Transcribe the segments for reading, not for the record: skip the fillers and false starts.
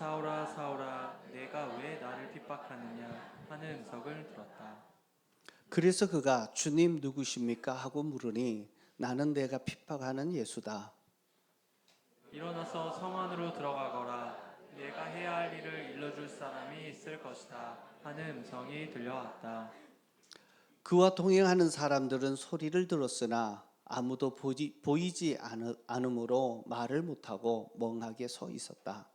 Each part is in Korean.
사울아 사울아 내가 왜 나를 핍박하느냐 하는 음성을 들었다. 그래서 그가 주님 누구십니까? 하고 물으니 나는 내가 핍박하는 예수다. 일어나서 성 안으로 들어가거라. 내가 해야 할 일을 일러줄 사람이 있을 것이다 하는 음성이 들려왔다. 그와 동행하는 사람들은 소리를 들었으나 아무도 보이지 않으므로 말을 못하고 멍하게 서 있었다.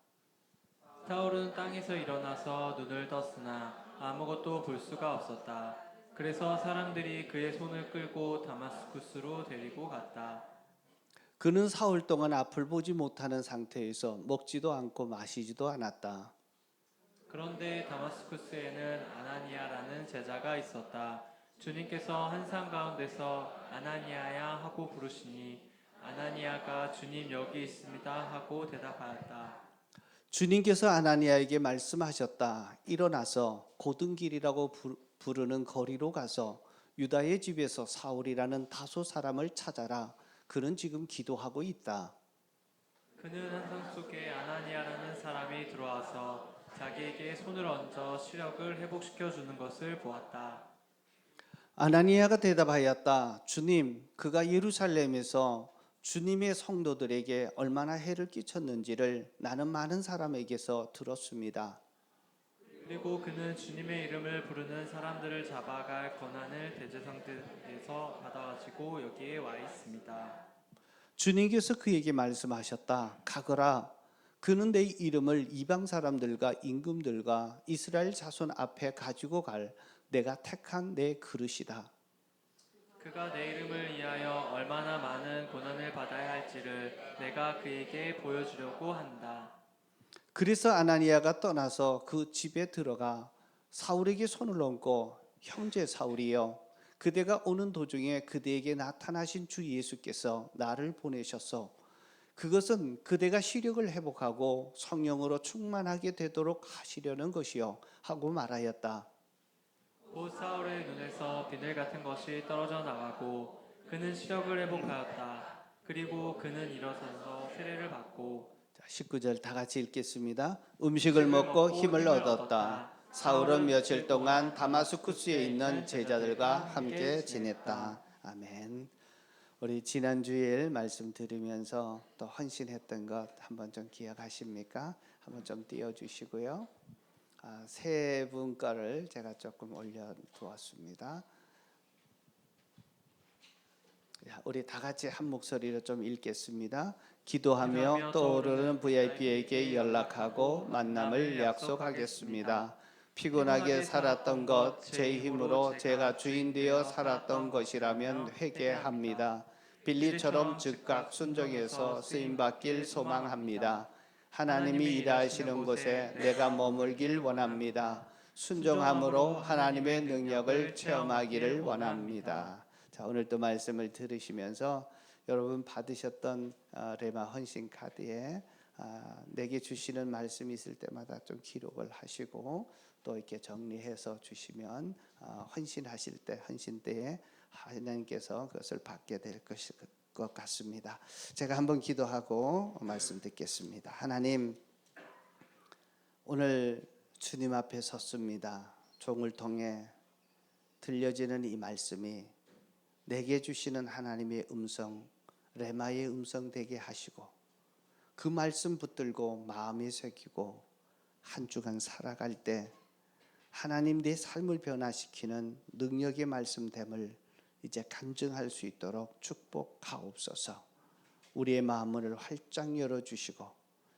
사울은 땅에서 일어나서 눈을 떴으나 아무것도 볼 수가 없었다. 그래서 사람들이 그의 손을 끌고 다마스쿠스로 데리고 갔다. 그는 사흘 동안 앞을 보지 못하는 상태에서 먹지도 않고 마시지도 않았다. 그런데 다마스쿠스에는 아나니아라는 제자가 있었다. 주님께서 한산 가운데서 아나니아야 하고 부르시니 아나니아가 주님 여기 있습니다 하고 대답하였다. 주님께서 아나니아에게 말씀하셨다. 일어나서 고등길이라고 부르는 거리로 가서 유다의 집에서 사울이라는 다소 사람을 찾아라. 그는 지금 기도하고 있다. 그는 한상 속에 아나니아라는 사람이 들어와서 자기에게 손을 얹어 시력을 회복시켜 주는 것을 보았다. 아나니아가 대답하였다. 주님, 그가 예루살렘에서 주님의 성도들에게 얼마나 해를 끼쳤는지를 나는 많은 사람에게서 들었습니다. 그리고 그는 주님의 이름을 부르는 사람들을 잡아갈 권한을 대제사장들에게서 받아가지고 여기에 와 있습니다. 주님께서 그에게 말씀하셨다. 가거라. 그는 내 이름을 이방 사람들과 임금들과 이스라엘 자손 앞에 가지고 갈 내가 택한 내 그릇이다. 그가 내 이름을 위하여 얼마나 많은 고난을 받아야 할지를 내가 그에게 보여주려고 한다. 그래서 아나니아가 떠나서 그 집에 들어가 사울에게 손을 얹고 형제 사울이여 그대가 오는 도중에 그대에게 나타나신 주 예수께서 나를 보내셔서 그것은 그대가 시력을 회복하고 성령으로 충만하게 되도록 하시려는 것이요 하고 말하였다. 곧 사울의 눈에서 비늘 같은 것이 떨어져 나가고 그는 시력을 회복하였다. 그리고 그는 일어서서 세례를 받고 19절 다 같이 읽겠습니다. 음식을 먹고 힘을 얻었다. 사울은 며칠 동안 다마스쿠스에 있는 제자들과 함께 지냈다. 아멘. 우리 지난 주일 말씀 들으면서 또 헌신했던 것 한번 좀 기억하십니까? 한번 좀 띄워주시고요. 세 분 거를 제가 조금 올려두었습니다. 우리 다 같이 한 목소리로 좀 읽겠습니다. 기도하며 떠오르는 VIP에게 연락하고 만남을 약속하겠습니다. 피곤하게 살았던 것, 제 힘으로 제가 주인 되어 살았던 것이라면 회개합니다. 빌리처럼 즉각 순종해서 쓰임받길 소망합니다. 하나님이 일하시는 곳에 내가 머물길 원합니다. 순종함으로 하나님의 능력을 체험하기를 원합니다. 자, 오늘도 말씀을 들으시면서 여러분 받으셨던 레마 헌신 카드에 내게 주시는 말씀이 있을 때마다 좀 기록을 하시고 또 이렇게 정리해서 주시면 헌신하실 때 헌신 때에 하나님께서 그것을 받게 될 것 같습니다. 제가 한번 기도하고 말씀 듣겠습니다. 하나님, 오늘 주님 앞에 섰습니다. 종을 통해 들려지는 이 말씀이 내게 주시는 하나님의 음성, 레마의 음성 되게 하시고 그 말씀 붙들고 마음에 새기고 한 주간 살아갈 때 하나님 내 삶을 변화시키는 능력의 말씀됨을 이제 간증할 수 있도록 축복하옵소서. 우리의 마음을 활짝 열어주시고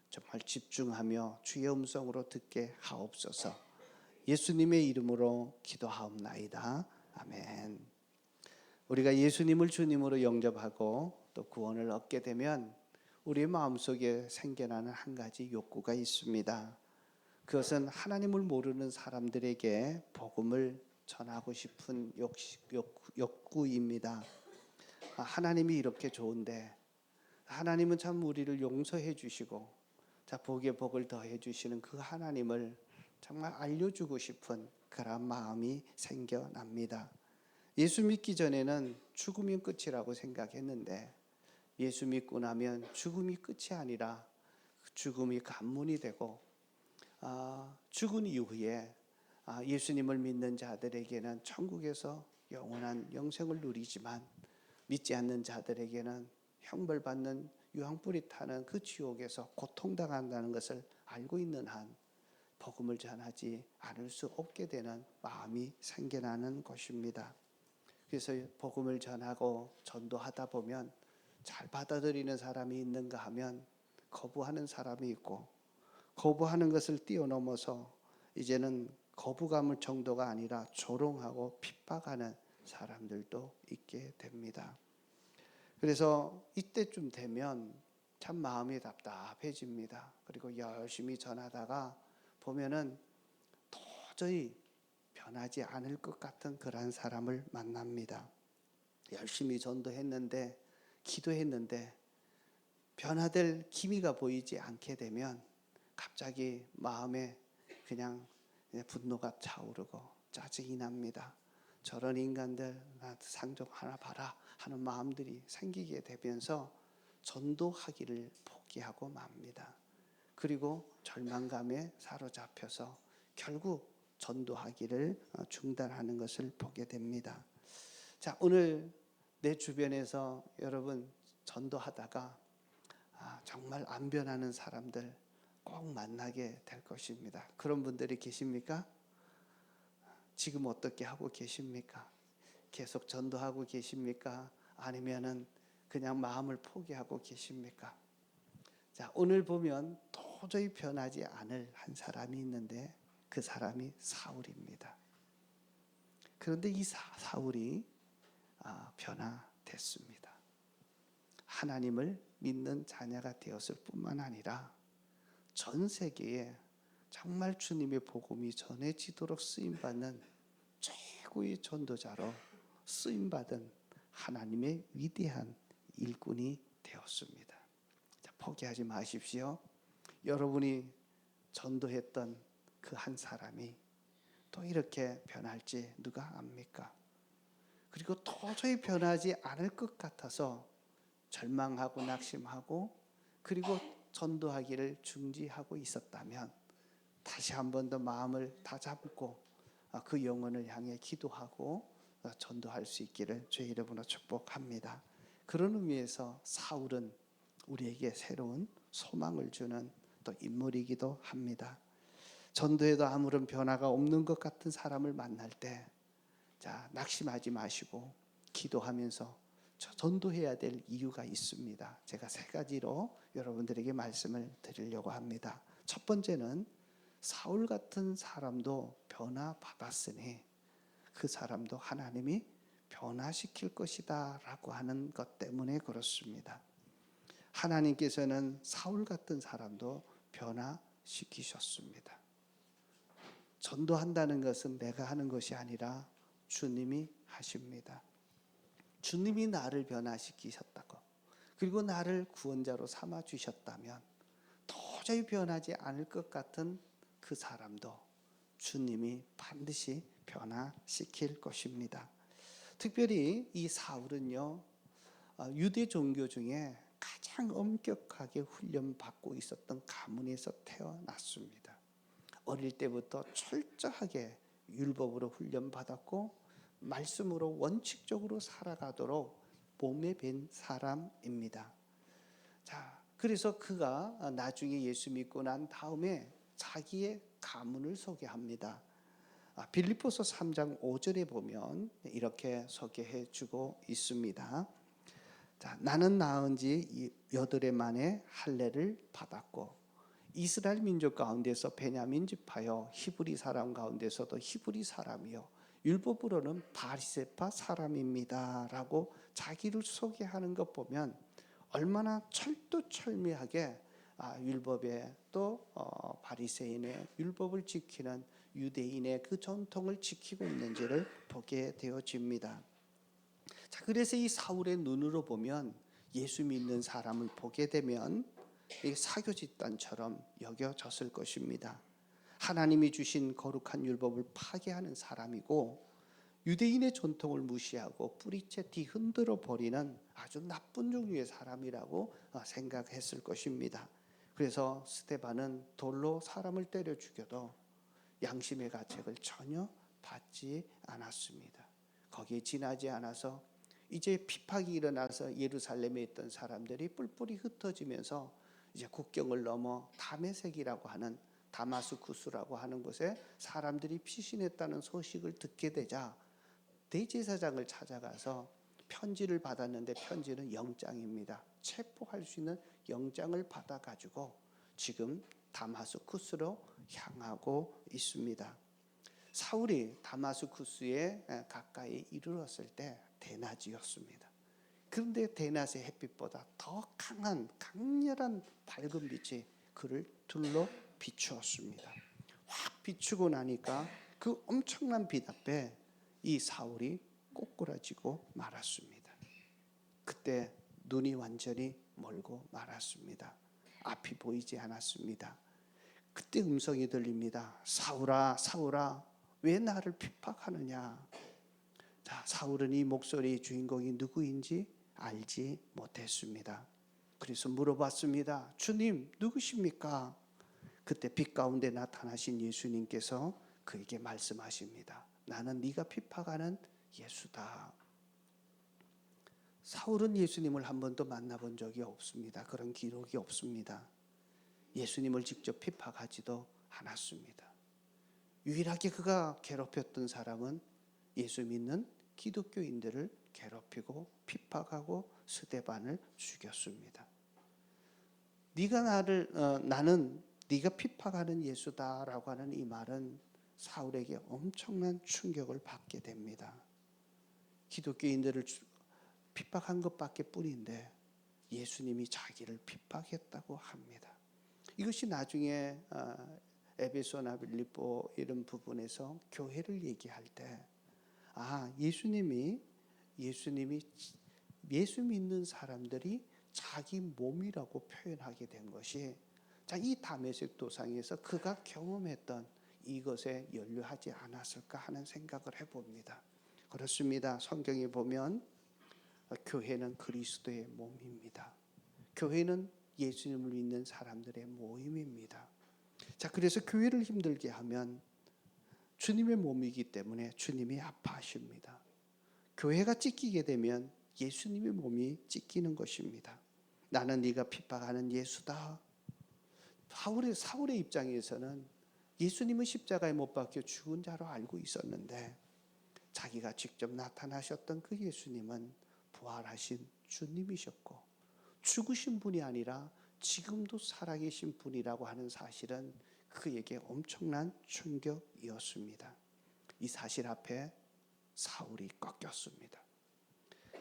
정말 집중하며 주의 음성으로 듣게 하옵소서. 예수님의 이름으로 기도하옵나이다. 아멘. 우리가 예수님을 주님으로 영접하고 또 구원을 얻게 되면 우리의 마음속에 생겨나는 한 가지 욕구가 있습니다. 그것은 하나님을 모르는 사람들에게 복음을 전하고 싶은 욕구입니다. 하나님이 이렇게 좋은데 하나님은 참 우리를 용서해 주시고 복에 복을 더해 주시는 그 하나님을 정말 알려주고 싶은 그런 마음이 생겨납니다. 예수 믿기 전에는 죽음이 끝이라고 생각했는데 예수 믿고 나면 죽음이 끝이 아니라 죽음이 관문이 되고 죽은 이후에 예수님을 믿는 자들에게는 천국에서 영원한 영생을 누리지만 믿지 않는 자들에게는 형벌받는 유황불이 타는 그 지옥에서 고통당한다는 것을 알고 있는 한 복음을 전하지 않을 수 없게 되는 마음이 생겨나는 것입니다. 그래서 복음을 전하고 전도하다 보면 잘 받아들이는 사람이 있는가 하면 거부하는 사람이 있고, 거부하는 것을 뛰어넘어서 이제는 거부감을 정도가 아니라 조롱하고 핍박하는 사람들도 있게 됩니다. 그래서 이때쯤 되면 참 마음이 답답해집니다. 그리고 열심히 전하다가 보면은 도저히 변하지 않을 것 같은 그런 사람을 만납니다. 열심히 전도했는데, 기도했는데 변화될 기미가 보이지 않게 되면 갑자기 마음에 그냥 분노가 차오르고 짜증이 납니다. 저런 인간들 나한테 상 좀 하나 봐라 하는 마음들이 생기게 되면서 전도하기를 포기하고 맙니다. 그리고 절망감에 사로잡혀서 결국 전도하기를 중단하는 것을 보게 됩니다. 자, 오늘 내 주변에서 여러분 전도하다가 정말 안 변하는 사람들 꼭 만나게 될 것입니다. 그런 분들이 계십니까? 지금 어떻게 하고 계십니까? 계속 전도하고 계십니까? 아니면은 그냥 마음을 포기하고 계십니까? 자, 오늘 보면 도저히 변하지 않을 한 사람이 있는데 그 사람이 사울입니다. 그런데 이 사울이 변화됐습니다. 하나님을 믿는 자녀가 되었을 뿐만 아니라 전 세계에 정말 주님의 복음이 전해지도록 쓰임받는 최고의 전도자로 쓰임받은 하나님의 위대한 일꾼이 되었습니다. 자, 포기하지 마십시오. 여러분이 전도했던 그 한 사람이 또 이렇게 변할지 누가 압니까? 그리고 도저히 변하지 않을 것 같아서 절망하고 낙심하고 그리고 전도하기를 중지하고 있었다면 다시 한 번 더 마음을 다잡고 그 영혼을 향해 기도하고 전도할 수 있기를 주의 이름으로 축복합니다. 그런 의미에서 사울은 우리에게 새로운 소망을 주는 또 인물이기도 합니다. 전도에도 아무런 변화가 없는 것 같은 사람을 만날 때, 자, 낙심하지 마시고 기도하면서 전도해야 될 이유가 있습니다. 제가 세 가지로 여러분들에게 말씀을 드리려고 합니다. 첫 번째는 사울 같은 사람도 변화받았으니 그 사람도 하나님이 변화시킬 것이다 라고 하는 것 때문에 그렇습니다. 하나님께서는 사울 같은 사람도 변화시키셨습니다. 전도한다는 것은 내가 하는 것이 아니라 주님이 하십니다. 주님이 나를 변화시키셨다고, 그리고 나를 구원자로 삼아 주셨다면 도저히 변하지 않을 것 같은 그 사람도 주님이 반드시 변화시킬 것입니다. 특별히 이 사울은요, 유대 종교 중에 가장 엄격하게 훈련받고 있었던 가문에서 태어났습니다. 어릴 때부터 철저하게 율법으로 훈련받았고 말씀으로 원칙적으로 살아가도록 몸에 밴 사람입니다. 자, 그래서 그가 나중에 예수 믿고 난 다음에 자기의 가문을 소개합니다. 빌립보서 3장 5절에 보면 이렇게 소개해 주고 있습니다. 자, 나는 낳은 지 8해 만에 할례를 받았고 이스라엘 민족 가운데서 베냐민 지파요 히브리 사람 가운데서도 히브리 사람이요 율법으로는 바리새파 사람입니다라고 자기를 소개하는 것 보면 얼마나 철두철미하게 율법에 또 바리새인의 율법을 지키는 유대인의 그 전통을 지키고 있는지를 보게 되어집니다. 자, 그래서 이 사울의 눈으로 보면 예수 믿는 사람을 보게 되면 사교 집단처럼 여겨졌을 것입니다. 하나님이 주신 거룩한 율법을 파괴하는 사람이고 유대인의 전통을 무시하고 뿌리채 뒤흔들어 버리는 아주 나쁜 종류의 사람이라고 생각했을 것입니다. 그래서 스데반은 돌로 사람을 때려 죽여도 양심의 가책을 전혀 받지 않았습니다. 거기에 지나지 않아서 이제 피팍이 일어나서 예루살렘에 있던 사람들이 뿔뿔이 흩어지면서 이제 국경을 넘어 다메섹이라고 하는 다마스쿠스라고 하는 곳에 사람들이 피신했다는 소식을 듣게 되자 대제사장을 찾아가서 편지를 받았는데 편지는 영장입니다. 체포할 수 있는 영장을 받아가지고 지금 다마스쿠스로 향하고 있습니다. 사울이 다마스쿠스에 가까이 이르렀을 때 대낮이었습니다. 그런데 대낮의 햇빛보다 더 강한 강렬한 밝은 빛이 그를 둘러 비추었습니다. 확 비추고 나니까 그 엄청난 빛 앞에 이 사울이 꼬꾸라지고 말았습니다. 그때 눈이 완전히 멀고 말았습니다. 앞이 보이지 않았습니다. 그때 음성이 들립니다. 사울아, 사울아, 왜 나를 핍박하느냐? 자, 사울은 이 목소리의 주인공이 누구인지 알지 못했습니다. 그래서 물어봤습니다. 주님, 누구십니까? 그때 빛 가운데 나타나신 예수님께서 그에게 말씀하십니다. 나는 네가 핍박하는 예수다. 사울은 예수님을 한 번도 만나본 적이 없습니다. 그런 기록이 없습니다. 예수님을 직접 핍박하지도 않았습니다. 유일하게 그가 괴롭혔던 사람은 예수 믿는 기독교인들을 괴롭히고 핍박하고 스데반을 죽였습니다. 나는 네가 핍박하는 예수다라고 하는 이 말은 사울에게 엄청난 충격을 받게 됩니다. 기독교인들을 핍박한 것밖에 뿐인데 예수님이 자기를 핍박했다고 합니다. 이것이 나중에 에베소나 빌립보 이런 부분에서 교회를 얘기할 때 예수님이 예수 믿는 사람들이 자기 몸이라고 표현하게 된 것이 이 다메섹 도상에서 그가 경험했던 이것에 연루하지 않았을까 하는 생각을 해봅니다. 그렇습니다. 성경에 보면 교회는 그리스도의 몸입니다. 교회는 예수님을 믿는 사람들의 모임입니다. 자, 그래서 교회를 힘들게 하면 주님의 몸이기 때문에 주님이 아파하십니다. 교회가 찢기게 되면 예수님의 몸이 찢기는 것입니다. 나는 네가 핍박하는 예수다. 사울의 입장에서는 예수님은 십자가에 못 박혀 죽은 자로 알고 있었는데 자기가 직접 나타나셨던 그 예수님은 부활하신 주님이셨고 죽으신 분이 아니라 지금도 살아계신 분이라고 하는 사실은 그에게 엄청난 충격이었습니다. 이 사실 앞에 사울이 꺾였습니다.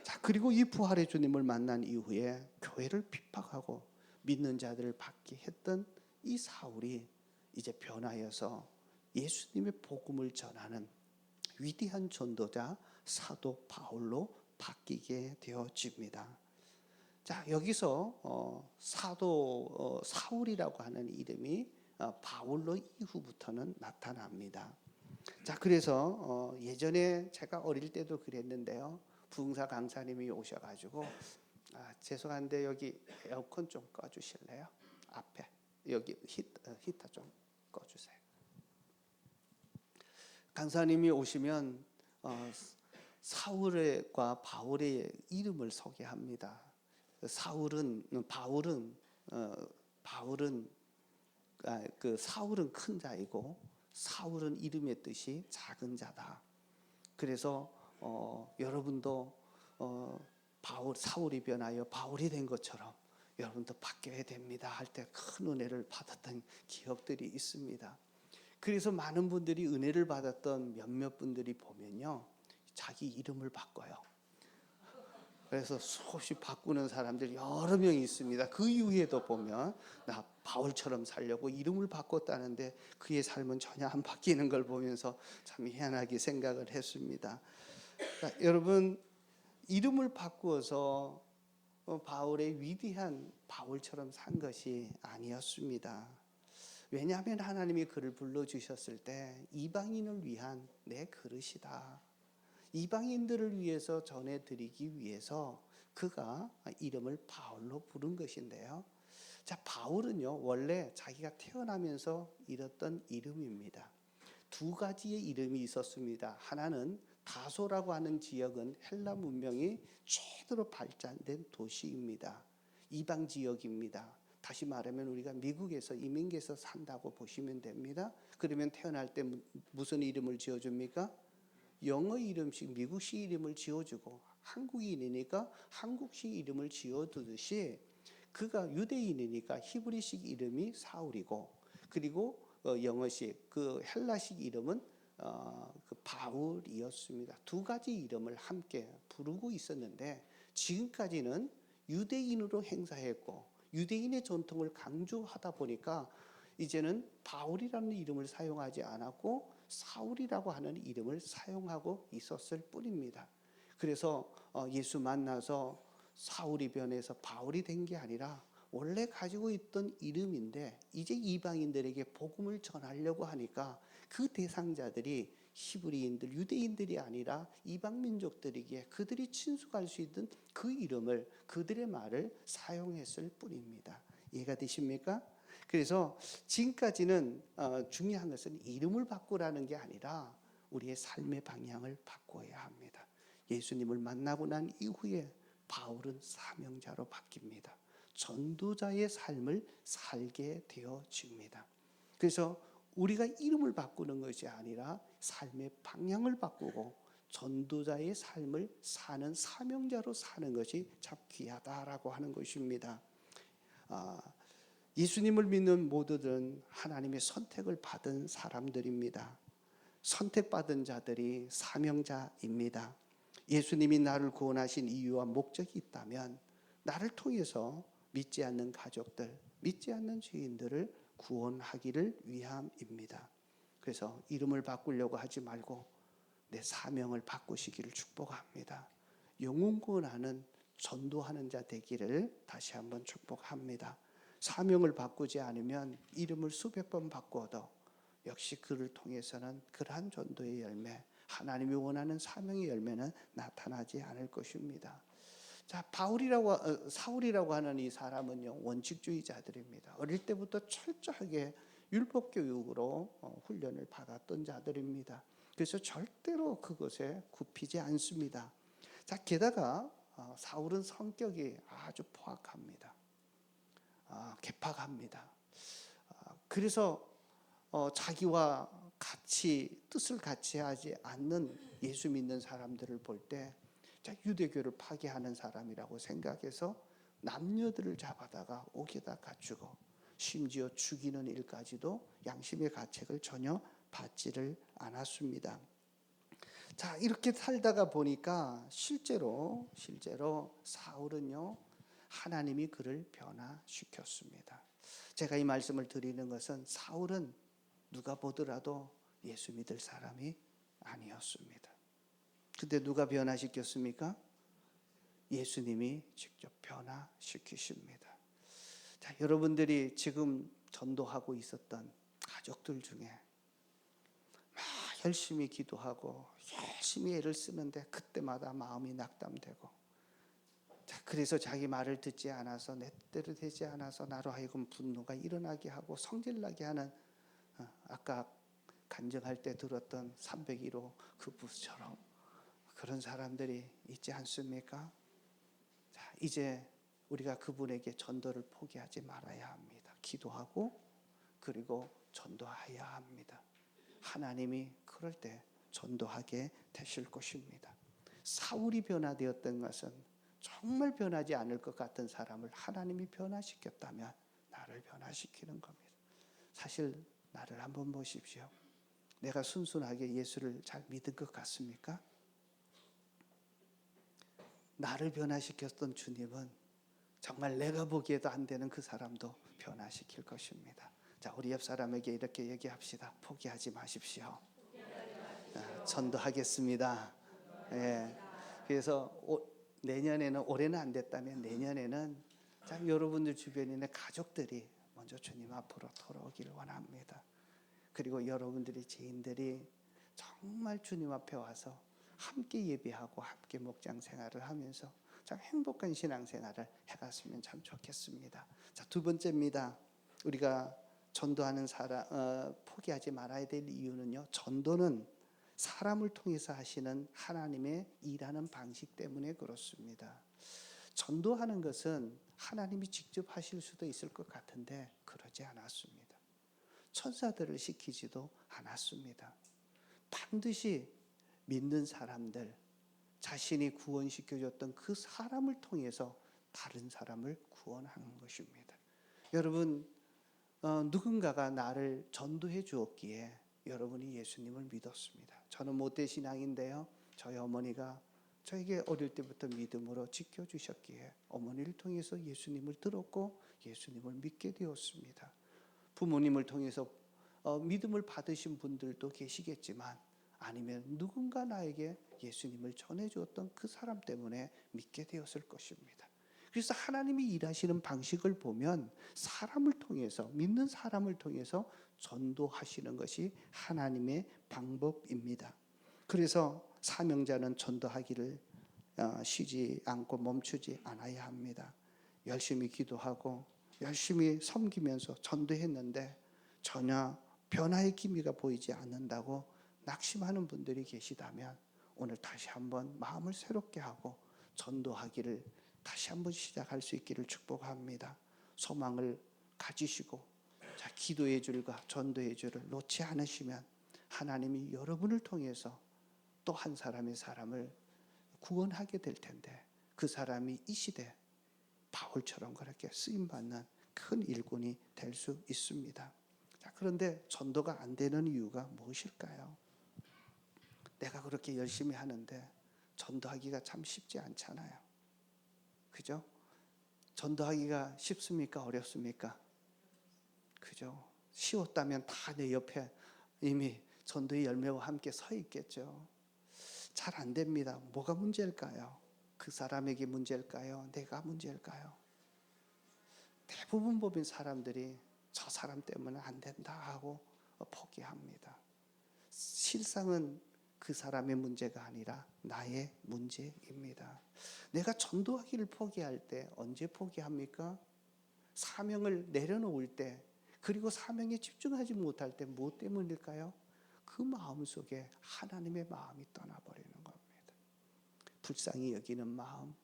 자, 그리고 이 부활의 주님을 만난 이후에 교회를 핍박하고 믿는 자들을 받게 했던 이 사울이 이제 변하여서 예수님의 복음을 전하는 위대한 전도자 사도 바울로 바뀌게 되어집니다. 자, 여기서 사도 사울이라고 하는 이름이 바울로 이후부터는 나타납니다. 자, 그래서 예전에 제가 어릴 때도 그랬는데요. 부흥사 강사님이 오셔가지고 죄송한데 여기 에어컨 좀 꺼주실래요? 앞에 여기 히터 좀 꺼주세요. 강사님이 오시면 사울과 바울의 이름을 소개합니다. 사울은 큰 자이고 사울은 이름의 뜻이 작은 자다. 그래서 여러분도 사울이 변하여 바울이 된 것처럼 여러분도 바뀌어야 됩니다 할 때 큰 은혜를 받았던 기억들이 있습니다. 그래서 많은 분들이 은혜를 받았던 몇몇 분들이 보면요, 자기 이름을 바꿔요. 그래서 수없이 바꾸는 사람들이 여러 명이 있습니다. 그 이후에도 보면 나 바울처럼 살려고 이름을 바꿨다는데 그의 삶은 전혀 안 바뀌는 걸 보면서 참 희한하게 생각을 했습니다. 그러니까 여러분, 이름을 바꾸어서 바울의 위대한 바울처럼 산 것이 아니었습니다. 왜냐하면 하나님이 그를 불러주셨을 때 이방인을 위한 내 그릇이다. 이방인들을 위해서 전해드리기 위해서 그가 이름을 바울로 부른 것인데요. 자, 바울은요, 원래 자기가 태어나면서 잃었던 이름입니다. 두 가지의 이름이 있었습니다. 하나는 다소라고 하는 지역은 헬라 문명이 최대로 발전된 도시입니다. 이방 지역입니다. 다시 말하면 우리가 미국에서 이민계에서 산다고 보시면 됩니다. 그러면 태어날 때 무슨 이름을 지어줍니까? 영어 이름식 미국식 이름을 지어주고, 한국인이니까 한국식 이름을 지어두듯이 그가 유대인이니까 히브리식 이름이 사울이고, 그리고 영어식 그 헬라식 이름은 그 바울이었습니다. 두 가지 이름을 함께 부르고 있었는데, 지금까지는 유대인으로 행사했고 유대인의 전통을 강조하다 보니까 이제는 바울이라는 이름을 사용하지 않았고 사울이라고 하는 이름을 사용하고 있었을 뿐입니다. 그래서 예수 만나서 사울이 변해서 바울이 된 게 아니라 원래 가지고 있던 이름인데, 이제 이방인들에게 복음을 전하려고 하니까 그 대상자들이 히브리인들, 유대인들이 아니라 이방 민족들에게 그들이 친숙할 수 있는 그 이름을, 그들의 말을 사용했을 뿐입니다. 이해가 되십니까? 그래서 지금까지는 중요한 것은 이름을 바꾸라는 게 아니라 우리의 삶의 방향을 바꿔야 합니다. 예수님을 만나고 난 이후에 바울은 사명자로 바뀝니다. 전도자의 삶을 살게 되어집니다. 그래서 우리가 이름을 바꾸는 것이 아니라 삶의 방향을 바꾸고 전도자의 삶을 사는 사명자로 사는 것이 참 귀하다라고 하는 것입니다. 예수님을 믿는 모두들은 하나님의 선택을 받은 사람들입니다. 선택받은 자들이 사명자입니다. 예수님이 나를 구원하신 이유와 목적이 있다면 나를 통해서 믿지 않는 가족들, 믿지 않는 죄인들을 구원하기를 위함입니다. 그래서 이름을 바꾸려고 하지 말고 내 사명을 바꾸시기를 축복합니다. 영혼 구원하는 전도하는 자 되기를 다시 한번 축복합니다. 사명을 바꾸지 않으면 이름을 수백 번 바꿔도 역시 그를 통해서는 그러한 전도의 열매, 하나님이 원하는 사명의 열매는 나타나지 않을 것입니다. 자, 사울이라고 하는 이 사람은요, 원칙주의자들입니다. 어릴 때부터 철저하게 율법 교육으로 훈련을 받았던 자들입니다. 그래서 절대로 그것에 굽히지 않습니다. 자, 게다가 사울은 성격이 아주 포악합니다. 개팍합니다. 그래서 자기와 같이 뜻을 같이 하지 않는 예수 믿는 사람들을 볼 때 유대교를 파괴하는 사람이라고 생각해서 남녀들을 잡아다가 옥에다 갖추고 심지어 죽이는 일까지도 양심의 가책을 전혀 받지를 않았습니다. 자, 이렇게 살다가 보니까 실제로 사울은요, 하나님이 그를 변화시켰습니다. 제가 이 말씀을 드리는 것은 사울은 누가 보더라도 예수 믿을 사람이 아니었습니다. 근데 누가 변화시켰습니까? 예수님이 직접 변화시키십니다. 자, 여러분들이 지금 전도하고 있었던 가족들 중에 막 열심히 기도하고 열심히 애를 쓰는데 그때마다 마음이 낙담되고, 자, 그래서 자기 말을 듣지 않아서 내 뜻대로 되지 않아서 나로 하여금 분노가 일어나게 하고 성질나게 하는, 아까 간증할 때 들었던 301호 그 부처럼 그런 사람들이 있지 않습니까? 자, 이제 우리가 그분에게 전도를 포기하지 말아야 합니다. 기도하고 그리고 전도해야 합니다. 하나님이 그럴 때 전도하게 되실 것입니다. 사울이 변화되었던 것은 정말 변하지 않을 것 같은 사람을 하나님이 변화시켰다면 나를 변화시키는 겁니다. 사실 나를 한번 보십시오. 내가 순순하게 예수를 잘 믿은 것 같습니까? 나를 변화시켰던 주님은 정말 내가 보기에도 안 되는 그 사람도 변화시킬 것입니다. 자, 우리 옆 사람에게 이렇게 얘기합시다. 포기하지 마십시오. 전도하겠습니다. 예. 그래서 내년에는, 올해는 안 됐다면 내년에는 자, 여러분들 주변에 있는 가족들이 먼저 주님 앞으로 돌아오기를 원합니다. 그리고 여러분들이 죄인들이 정말 주님 앞에 와서 함께 예배하고 함께 목장 생활을 하면서 참 행복한 신앙생활을 해갔으면 참 좋겠습니다. 자, 두 번째입니다. 우리가 전도하는 사람 포기하지 말아야 될 이유는요. 전도는 사람을 통해서 하시는 하나님의 일하는 방식 때문에 그렇습니다. 전도하는 것은 하나님이 직접 하실 수도 있을 것 같은데 그러지 않았습니다. 천사들을 시키지도 않았습니다. 반드시 믿는 사람들, 자신이 구원시켜줬던 그 사람을 통해서 다른 사람을 구원하는 것입니다. 여러분, 누군가가 나를 전도해 주었기에 여러분이 예수님을 믿었습니다. 저는 모태 신앙인데요. 저희 어머니가 저에게 어릴 때부터 믿음으로 지켜주셨기에 어머니를 통해서 예수님을 들었고 예수님을 믿게 되었습니다. 부모님을 통해서 믿음을 받으신 분들도 계시겠지만 아니면 누군가 나에게 예수님을 전해주었던 그 사람 때문에 믿게 되었을 것입니다. 그래서 하나님이 일하시는 방식을 보면 사람을 통해서, 믿는 사람을 통해서 전도하시는 것이 하나님의 방법입니다. 그래서 사명자는 전도하기를 쉬지 않고 멈추지 않아야 합니다. 열심히 기도하고 열심히 섬기면서 전도했는데 전혀 변화의 기미가 보이지 않는다고 낙심하는 분들이 계시다면 오늘 다시 한번 마음을 새롭게 하고 전도하기를 다시 한번 시작할 수 있기를 축복합니다. 소망을 가지시고 기도의 줄과 전도의 줄을 놓지 않으시면 하나님이 여러분을 통해서 또 한 사람의 사람을 구원하게 될 텐데 그 사람이 이 시대 바울처럼 그렇게 쓰임받는 큰 일꾼이 될 수 있습니다. 자, 그런데 전도가 안 되는 이유가 무엇일까요? 내가 그렇게 열심히 하는데 전도하기가 참 쉽지 않잖아요. 그죠? 전도하기가 쉽습니까? 어렵습니까? 그죠? 쉬웠다면 다 내 옆에 이미 전도의 열매와 함께 서 있겠죠. 잘 안 됩니다. 뭐가 문제일까요? 그 사람에게 문제일까요? 내가 문제일까요? 대부분 보면 사람들이 저 사람 때문에 안 된다 하고 포기합니다. 실상은 그 사람의 문제가 아니라 나의 문제입니다. 내가 전도하기를 포기할 때 언제 포기합니까? 사명을 내려놓을 때, 그리고 사명에 집중하지 못할 때 무엇 때문일까요? 그 마음 속에 하나님의 마음이 떠나버리는 겁니다. 불쌍히 여기는 마음,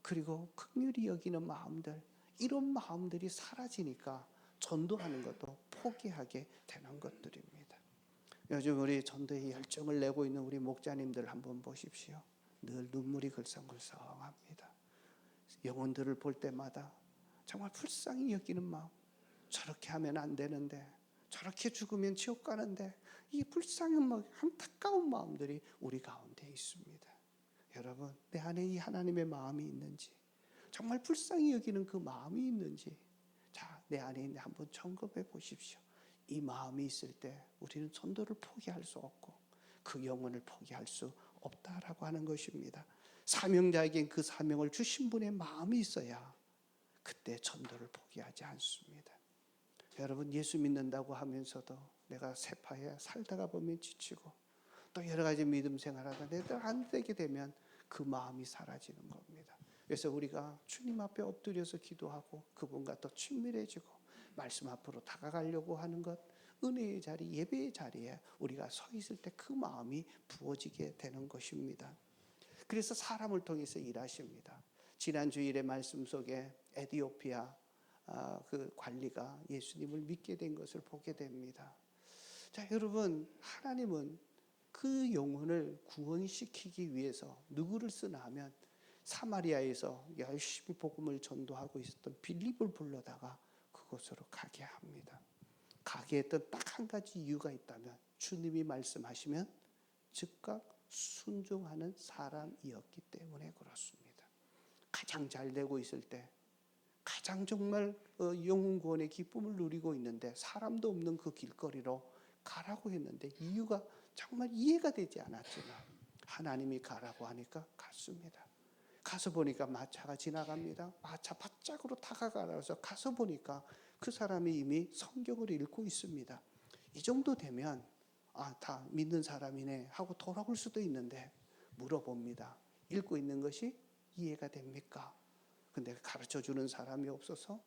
그리고 긍휼히 여기는 마음들, 이런 마음들이 사라지니까 전도하는 것도 포기하게 되는 것들입니다. 요즘 우리 전도에 열정을 내고 있는 우리 목자님들 한번 보십시오. 늘 눈물이 글썽글썽합니다. 영혼들을 볼 때마다 정말 불쌍히 여기는 마음, 저렇게 하면 안 되는데, 저렇게 죽으면 지옥 가는데, 이 불쌍한 마음, 안타까운 마음들이 우리 가운데 있습니다. 여러분, 내 안에 이 하나님의 마음이 있는지, 정말 불쌍히 여기는 그 마음이 있는지, 자, 내 안에 있는 한번 점검해 보십시오. 이 마음이 있을 때 우리는 전도를 포기할 수 없고 그 영혼을 포기할 수 없다라고 하는 것입니다. 사명자에겐 그 사명을 주신 분의 마음이 있어야 그때 전도를 포기하지 않습니다. 여러분, 예수 믿는다고 하면서도 내가 세파에 살다가 보면 지치고 또 여러 가지 믿음 생활하다 내가 안 되게 되면 그 마음이 사라지는 겁니다. 그래서 우리가 주님 앞에 엎드려서 기도하고 그분과 더 친밀해지고 말씀 앞으로 다가가려고 하는 것, 은혜의 자리, 예배의 자리에 우리가 서 있을 때 그 마음이 부어지게 되는 것입니다. 그래서 사람을 통해서 일하십니다. 지난 주일의 말씀 속에 에티오피아 그 관리가 예수님을 믿게 된 것을 보게 됩니다. 자, 여러분, 하나님은 그 영혼을 구원시키기 위해서 누구를 쓰나 하면 사마리아에서 열심히 복음을 전도하고 있었던 빌립을 불러다가 그곳으로 가게 합니다. 가게 했던 딱 한 가지 이유가 있다면 주님이 말씀하시면 즉각 순종하는 사람이었기 때문에 그렇습니다. 가장 잘 되고 있을 때, 가장 정말 영혼 구원의 기쁨을 누리고 있는데 사람도 없는 그 길거리로 가라고 했는데 이유가 정말 이해가 되지 않았지만 하나님이 가라고 하니까 갔습니다. 가서 보니까 마차가 지나갑니다. 마차 바짝으로 다가가서 가서 보니까 그 사람이 이미 성경을 읽고 있습니다. 이 정도 되면 다 믿는 사람이네 하고 돌아올 수도 있는데 물어봅니다. 읽고 있는 것이 이해가 됩니까? 근데 가르쳐 주는 사람이 없어서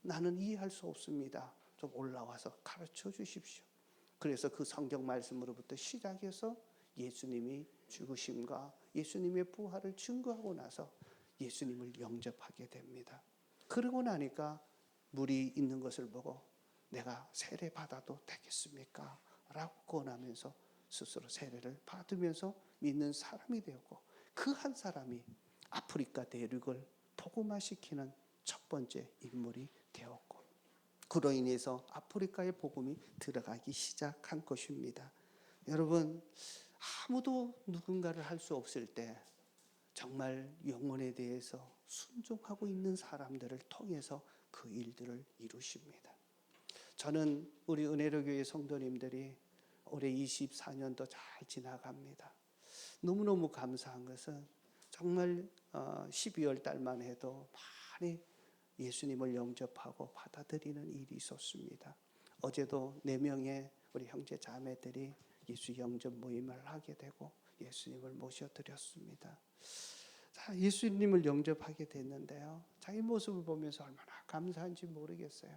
나는 이해할 수 없습니다. 좀 올라와서 가르쳐 주십시오. 그래서 그 성경 말씀으로부터 시작해서 예수님이 죽으심과 예수님의 부활을 증거하고 나서 예수님을 영접하게 됩니다. 그러고 나니까 물이 있는 것을 보고 내가 세례 받아도 되겠습니까? 라고 권하면서 스스로 세례를 받으면서 믿는 사람이 되었고, 그 한 사람이 아프리카 대륙을 복음화시키는 첫 번째 인물이 되었고, 그로 인해서 아프리카의 복음이 들어가기 시작한 것입니다. 여러분, 아무도 누군가를 할 수 없을 때 정말 영혼에 대해서 순종하고 있는 사람들을 통해서 그 일들을 이루십니다. 저는 우리 은혜로교회 성도님들이 올해 24년도 잘 지나갑니다. 너무너무 감사한 것은 정말 12월 달만 해도 많이 예수님을 영접하고 받아들이는 일이 있었습니다. 어제도 4명의 우리 형제 자매들이 예수 영접 모임을 하게 되고 예수님을 모셔드렸습니다. 자, 예수님을 영접하게 됐는데요, 자기 모습을 보면서 얼마나 감사한지 모르겠어요.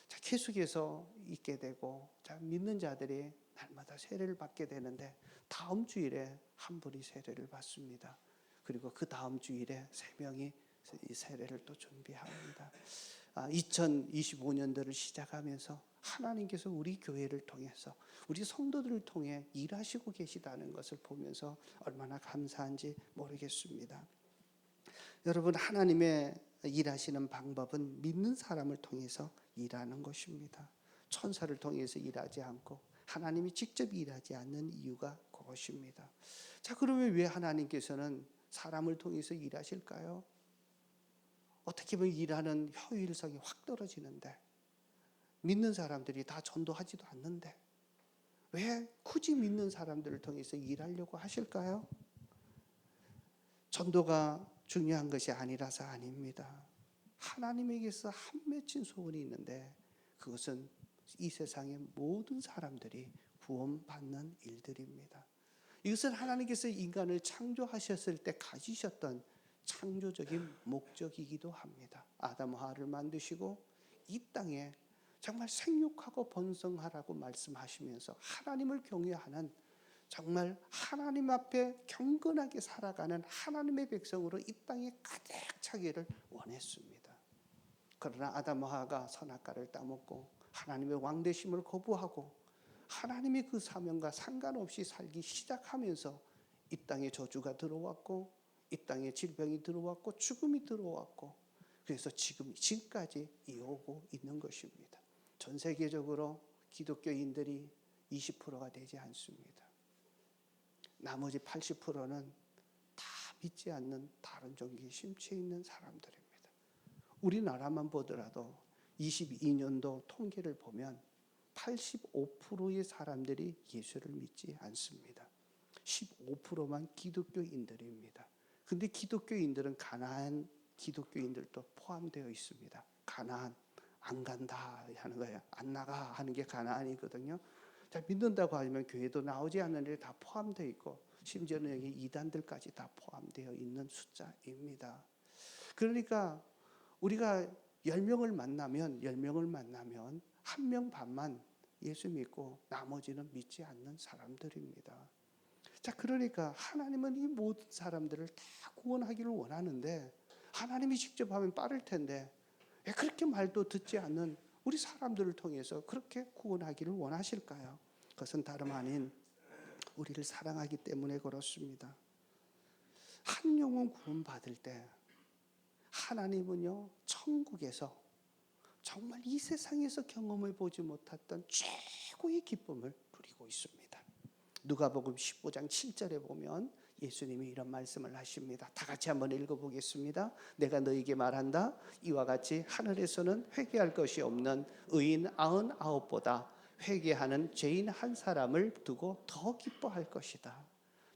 자, 계속해서 있게 되고, 자, 믿는 자들이 날마다 세례를 받게 되는데 다음 주일에 한 분이 세례를 받습니다. 그리고 그 다음 주일에 3명이 이 세례를 또 준비합니다. 2025년도를 시작하면서 하나님께서 우리 교회를 통해서 우리 성도들을 통해 일하시고 계시다는 것을 보면서 얼마나 감사한지 모르겠습니다. 여러분, 하나님의 일하시는 방법은 믿는 사람을 통해서 일하는 것입니다. 천사를 통해서 일하지 않고 하나님이 직접 일하지 않는 이유가 그것입니다. 자, 그러면 왜 하나님께서는 사람을 통해서 일하실까요? 어떻게 보면 일하는 효율성이 확 떨어지는데, 믿는 사람들이 다 전도하지도 않는데 왜 굳이 믿는 사람들을 통해서 일하려고 하실까요? 전도가 중요한 것이 아니라서 아닙니다. 하나님에게서 한 맺힌 소원이 있는데 그것은 이 세상의 모든 사람들이 구원받는 일들입니다. 이것은 하나님께서 인간을 창조하셨을 때 가지셨던 창조적인 목적이기도 합니다. 아담과 하와를 만드시고 이 땅에 정말 생육하고 번성하라고 말씀하시면서 하나님을 경외하는, 정말 하나님 앞에 경건하게 살아가는 하나님의 백성으로 이 땅에 가득 차기를 원했습니다. 그러나 아담과 하와가 선악과를 따먹고 하나님의 왕되심을 거부하고 하나님의 그 사명과 상관없이 살기 시작하면서 이 땅에 저주가 들어왔고 이 땅에 질병이 들어왔고 죽음이 들어왔고, 그래서 지금까지 이어오고 있는 것입니다. 전 세계적으로 기독교인들이 20%가 되지 않습니다. 나머지 80%는 다 믿지 않는 다른 종교에 심취해 있는 사람들입니다. 우리나라만 보더라도 22년도 통계를 보면 85%의 사람들이 예수를 믿지 않습니다. 15%만 기독교인들입니다. 근데 기독교인들은 가나안 기독교인들도 포함되어 있습니다. 가나안 안 간다 하는 거예요. 안 나가 하는 게 가나안이거든요. 자, 믿는다고 하면 교회도 나오지 않는 일이 다 포함되어 있고 심지어는 여기 이단들까지 다 포함되어 있는 숫자입니다. 그러니까 우리가 10명을 만나면 1명 반만 예수 믿고 나머지는 믿지 않는 사람들입니다. 자, 그러니까 하나님은 이 모든 사람들을 다 구원하기를 원하는데 하나님이 직접 하면 빠를 텐데 왜 그렇게 말도 듣지 않는 우리 사람들을 통해서 그렇게 구원하기를 원하실까요? 그것은 다름 아닌 우리를 사랑하기 때문에 그렇습니다. 한 영혼 구원받을 때 하나님은요, 천국에서 정말 이 세상에서 경험해 보지 못했던 최고의 기쁨을 누리고 있습니다. 누가복음 15장 7절에 보면 예수님이 이런 말씀을 하십니다. 다 같이 한번 읽어보겠습니다. 내가 너에게 말한다. 이와 같이 하늘에서는 회개할 것이 없는 의인 99보다 회개하는 죄인 한 사람을 두고 더 기뻐할 것이다.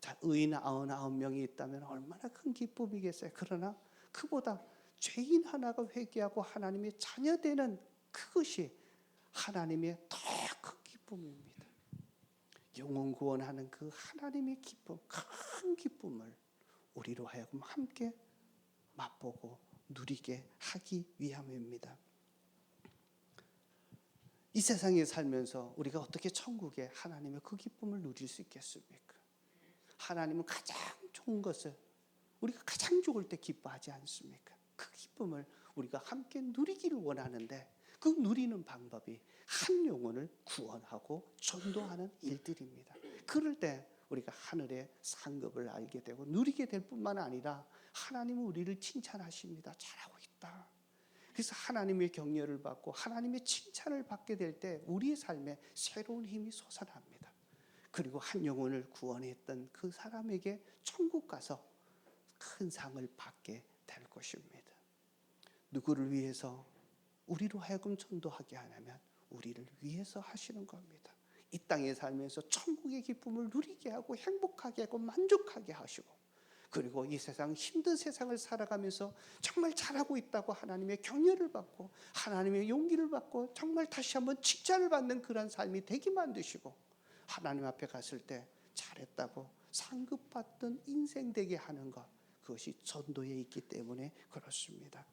자, 의인 99명이 있다면 얼마나 큰 기쁨이겠어요. 그러나 그보다 죄인 하나가 회개하고 하나님의 자녀되는 그것이 하나님의 더 큰 기쁨입니다. 영혼 구원하는 그 하나님의 기쁨, 큰 기쁨을 우리로 하여금 함께 맛보고 누리게 하기 위함입니다. 이 세상에 살면서 우리가 어떻게 천국의 하나님의 그 기쁨을 누릴 수 있겠습니까? 하나님은 가장 좋은 것을 우리가 가장 좋을 때 기뻐하지 않습니까? 그 기쁨을 우리가 함께 누리기를 원하는데 그 누리는 방법이 한 영혼을 구원하고 전도하는 일들입니다. 그럴 때 우리가 하늘의 상급을 알게 되고 누리게 될 뿐만 아니라 하나님은 우리를 칭찬하십니다. 잘하고 있다. 그래서 하나님의 격려를 받고 하나님의 칭찬을 받게 될 때 우리의 삶에 새로운 힘이 솟아납니다. 그리고 한 영혼을 구원했던 그 사람에게 천국 가서 큰 상을 받게 될 것입니다. 누구를 위해서? 우리로 하여금 전도하게 하냐면 우리를 위해서 하시는 겁니다. 이 땅에 살면서 천국의 기쁨을 누리게 하고 행복하게 하고 만족하게 하시고, 그리고 이 세상 힘든 세상을 살아가면서 정말 잘하고 있다고 하나님의 격려를 받고 하나님의 용기를 받고 정말 다시 한번 칭찬을 받는 그런 삶이 되게 만드시고, 하나님 앞에 갔을 때 잘했다고 상급받던 인생 되게 하는 것, 그것이 전도에 있기 때문에 그렇습니다.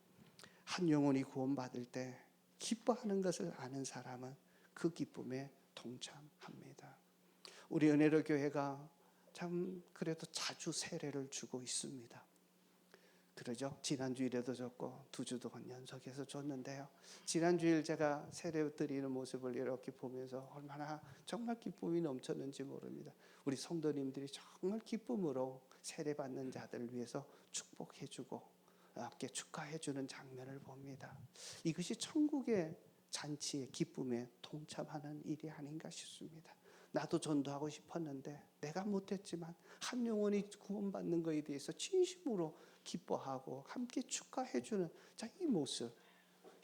한 영혼이 구원받을 때 기뻐하는 것을 아는 사람은 그 기쁨에 동참합니다. 우리 은혜로 교회가 참 그래도 자주 세례를 주고 있습니다. 그러죠? 지난주일에도 줬고 2주 동안 연속해서 줬는데요. 지난주일 제가 세례 드리는 모습을 이렇게 보면서 얼마나 정말 기쁨이 넘쳤는지 모릅니다. 우리 성도님들이 정말 기쁨으로 세례 받는 자들을 위해서 축복해주고 함께 축하해주는 장면을 봅니다. 이것이 천국의 잔치의 기쁨에 동참하는 일이 아닌가 싶습니다. 나도 전도하고 싶었는데 내가 못했지만 한 영혼이 구원받는 것에 대해서 진심으로 기뻐하고 함께 축하해주는 이 모습,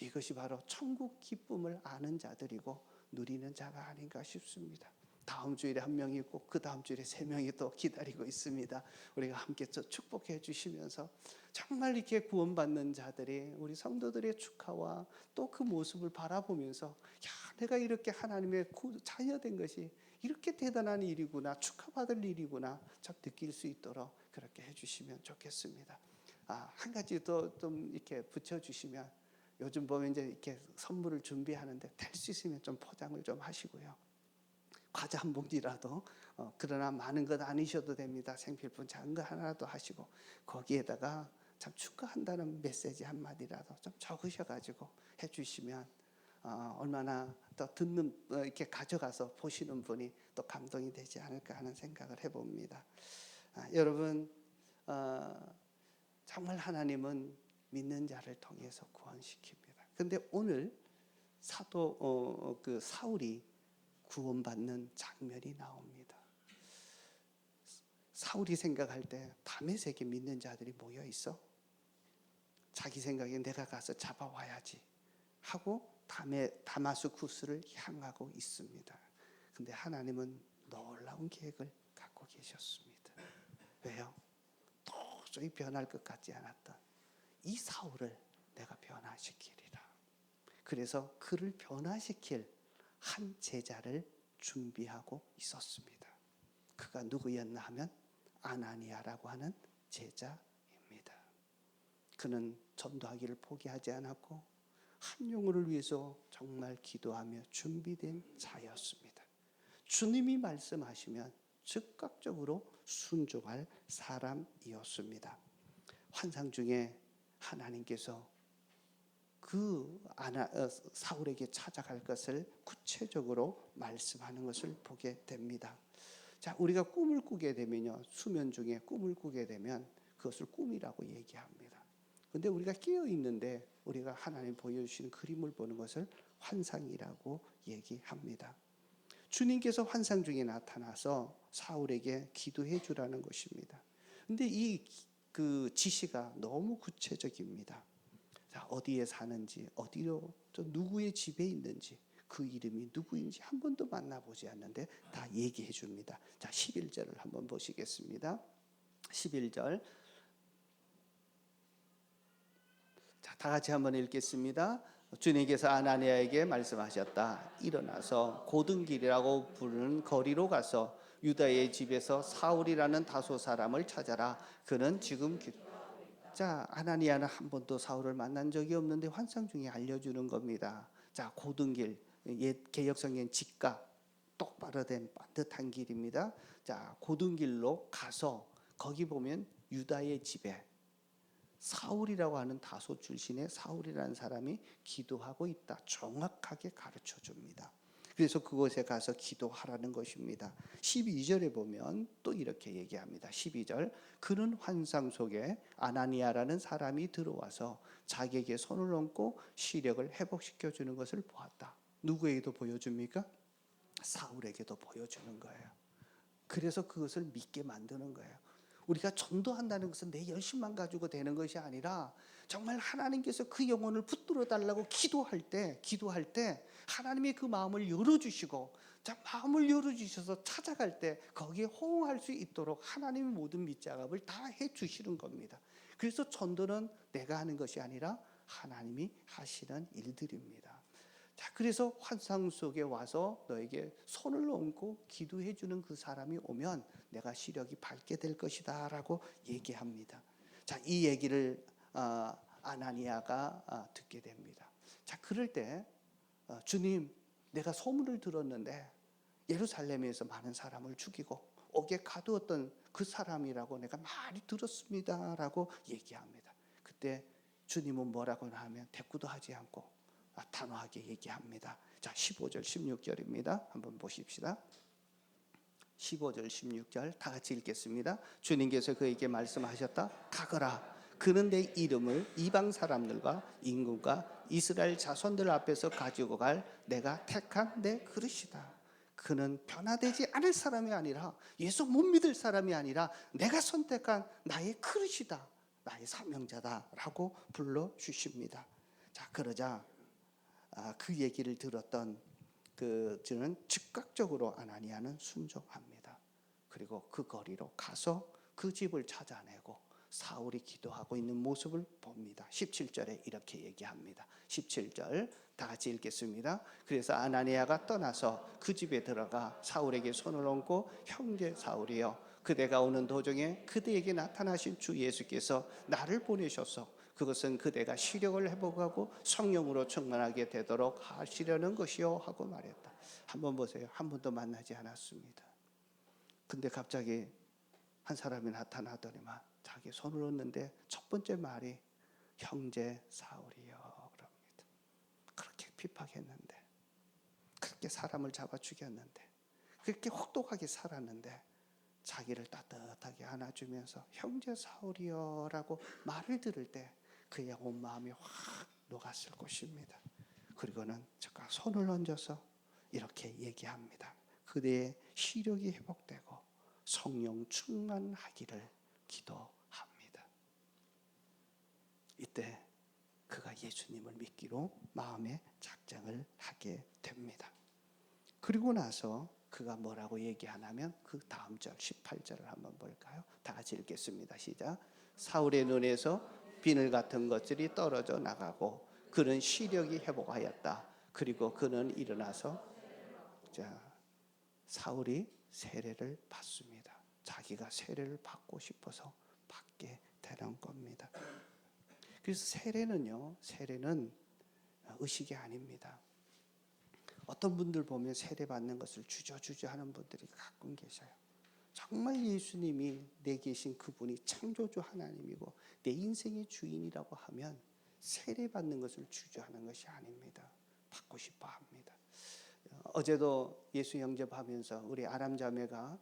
이것이 바로 천국 기쁨을 아는 자들이고 누리는 자가 아닌가 싶습니다. 다음 주일에 1명이 있고 그 다음 주일에 3명이 또 기다리고 있습니다. 우리가 함께 축복해 주시면서 정말 이렇게 구원받는 자들이 우리 성도들의 축하와 또 그 모습을 바라보면서 내가 이렇게 하나님의 자녀된 것이 이렇게 대단한 일이구나, 축하받을 일이구나 참 느낄 수 있도록 그렇게 해주시면 좋겠습니다. 한 가지 더 좀 이렇게 붙여주시면, 요즘 보면 이제 이렇게 선물을 준비하는데 될 수 있으면 좀 포장을 좀 하시고요. 과자 한 봉지라도, 그러나 많은 것 아니셔도 됩니다. 생필품 작은 거 하나라도 하시고 거기에다가 참 축하한다는 메시지 한마디라도 좀 적으셔가지고 해주시면 얼마나 더 듣는, 이렇게 가져가서 보시는 분이 또 감동이 되지 않을까 하는 생각을 해봅니다. 여러분, 정말 하나님은 믿는 자를 통해서 구원시킵니다. 그런데 오늘 사도 그 사울이 구원받는 장면이 나옵니다. 사울이 생각할 때 다메섹에 믿는 자들이 모여 있어. 자기 생각에 내가 가서 잡아와야지 하고 다마스쿠스를 향하고 있습니다. 근데 하나님은 놀라운 계획을 갖고 계셨습니다. 왜요? 도저히 변할 것 같지 않았던 이 사울을 내가 변화시키리라. 그래서 그를 변화시킬 한 제자를 준비하고 있었습니다. 그가 누구였나 하면 아나니아라고 하는 제자입니다. 그는 전도하기를 포기하지 않았고 한 영혼을 위해서 정말 기도하며 준비된 자였습니다. 주님이 말씀하시면 즉각적으로 순종할 사람이었습니다. 환상 중에 하나님께서 그 사울에게 찾아갈 것을 구체적으로 말씀하는 것을 보게 됩니다. 자, 우리가 꿈을 꾸게 되면요, 수면 중에 꿈을 꾸게 되면 그것을 꿈이라고 얘기합니다. 근데 우리가 깨어 있는데 우리가 하나님 보여주시는 그림을 보는 것을 환상이라고 얘기합니다. 주님께서 환상 중에 나타나서 사울에게 기도해 주라는 것입니다. 근데 그 지시가 너무 구체적입니다. 자, 어디에 사는지, 어디로, 또 누구의 집에 있는지, 그 이름이 누구인지 한 번도 만나보지 않는데 다 얘기해 줍니다. 자, 11절을 한번 보시겠습니다. 11절. 자, 다 같이 한번 읽겠습니다. 주님께서 아나니아에게 말씀하셨다. 일어나서 고등길이라고 부르는 거리로 가서 유다의 집에서 사울이라는 다소 사람을 찾아라. 그는 지금 자, 아나니아는 한 번도 사울을 만난 적이 없는데 환상 중에 알려주는 겁니다. 자, 고등길, 옛 개역성경 직가, 똑바로 된 반듯한 길입니다. 자, 고등길로 가서 거기 보면 유다의 집에 사울이라고 하는 다소 출신의 사울이라는 사람이 기도하고 있다. 정확하게 가르쳐 줍니다. 그래서 그곳에 가서 기도하라는 것입니다. 12절에 보면 또 이렇게 얘기합니다. 12절, 그는 환상 속에 아나니아라는 사람이 들어와서 자기에게 손을 얹고 시력을 회복시켜 주는 것을 보았다. 누구에게도 보여줍니까? 사울에게도 보여주는 거예요. 그래서 그것을 믿게 만드는 거예요. 우리가 전도한다는 것은 내 열심만 가지고 되는 것이 아니라 정말 하나님께서 그 영혼을 붙들어 달라고 기도할 때 하나님이 그 마음을 열어주시고, 자, 마음을 열어주셔서 찾아갈 때 거기에 호응할 수 있도록 하나님의 모든 밑작업을 다 해주시는 겁니다. 그래서 전도는 내가 하는 것이 아니라 하나님이 하시는 일들입니다. 자, 그래서 환상 속에 와서 너에게 손을 얹고 기도해 주는 그 사람이 오면 내가 시력이 밝게 될 것이다 라고 얘기합니다. 자, 이 얘기를 아나니아가 듣게 됩니다. 자, 그럴 때 주님, 내가 소문을 들었는데 예루살렘에서 많은 사람을 죽이고 옥에 가두었던 그 사람이라고 내가 많이 들었습니다 라고 얘기합니다. 그때 주님은 뭐라고 하면 대꾸도 하지 않고 단호하게 얘기합니다. 자, 15절 16절입니다. 한번 보십시다. 15절 16절 다 같이 읽겠습니다. 주님께서 그에게 말씀하셨다. 가거라. 그는 내 이름을 이방 사람들과 임금과 이스라엘 자손들 앞에서 가지고 갈 내가 택한 내 그릇이다. 그는 변화되지 않을 사람이 아니라, 예수 못 믿을 사람이 아니라 내가 선택한 나의 그릇이다. 나의 사명자다 라고 불러주십니다. 자, 그러자 그 얘기를 들었던 저는 즉각적으로 아나니아는 순종합니다. 그리고 그 거리로 가서 그 집을 찾아내고 사울이 기도하고 있는 모습을 봅니다. 17절에 이렇게 얘기합니다. 17절 다 같이 읽겠습니다. 그래서 아나니아가 떠나서 그 집에 들어가 사울에게 손을 얹고 형제 사울이여, 그대가 오는 도중에 그대에게 나타나신 주 예수께서 나를 보내셔서 그것은 그대가 시력을 회복하고 성령으로 충만하게 되도록 하시려는 것이요 하고 말했다. 한번 보세요. 한 번도 만나지 않았습니다. 근데 갑자기 한 사람이 나타나더니만 자기 손을 얹는데 첫 번째 말이 형제 사울이요 그럽니다. 그렇게 핍박했는데, 그렇게 사람을 잡아 죽였는데, 그렇게 혹독하게 살았는데 자기를 따뜻하게 안아주면서 형제 사울이요 라고 말을 들을 때 그의 온 마음이 확 녹았을 것입니다. 그리고는 잠깐 손을 얹어서 이렇게 얘기합니다. 그대의 시력이 회복되고 성령 충만하기를 기도합니다. 이때 그가 예수님을 믿기로 마음의 작정을 하게 됩니다. 그리고 나서 그가 뭐라고 얘기하냐면 그 다음 절 18절을 한번 볼까요? 다 같이 읽겠습니다. 시작. 사울의 눈에서 비늘 같은 것들이 떨어져 나가고 그는 시력이 회복하였다. 그리고 그는 일어나서, 자, 사울이 세례를 받습니다. 자기가 세례를 받고 싶어서 받게 되는 겁니다. 그래서 세례는 의식이 아닙니다. 어떤 분들 보면 세례 받는 것을 주저주저 하는 분들이 가끔 계셔요. 정말 예수님이 내 계신 그분이 창조주 하나님이고 내 인생의 주인이라고 하면 세례 받는 것을 주저하는 것이 아닙니다. 받고 싶어 합니다. 어제도 예수 영접하면서 우리 아람 자매가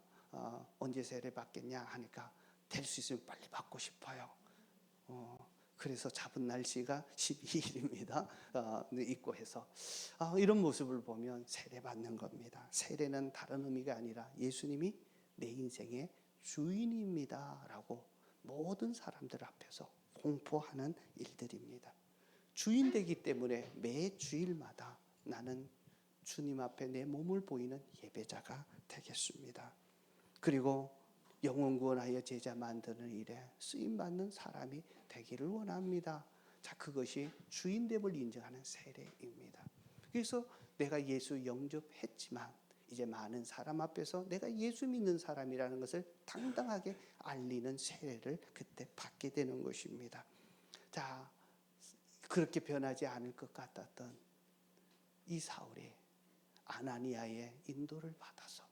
언제 세례 받겠냐 하니까 될 수 있으면 빨리 받고 싶어요. 그래서 잡은 날씨가 12일입니다. 있고 해서 이런 모습을 보면 세례 받는 겁니다. 세례는 다른 의미가 아니라 예수님이 내 인생의 주인입니다 라고 모든 사람들 앞에서 공포하는 일들입니다. 주인 되기 때문에 매 주일마다 나는 주님 앞에 내 몸을 보이는 예배자가 되겠습니다. 그리고 영혼 구원하여 제자 만드는 일에 쓰임받는 사람이 되기를 원합니다. 자, 그것이 주인됨을 인정하는 세례입니다. 그래서 내가 예수 영접했지만 이제 많은 사람 앞에서 내가 예수 믿는 사람이라는 것을 당당하게 알리는 세례를 그때 받게 되는 것입니다. 자, 그렇게 변하지 않을 것 같았던 이 사울이 아나니아의 인도를 받아서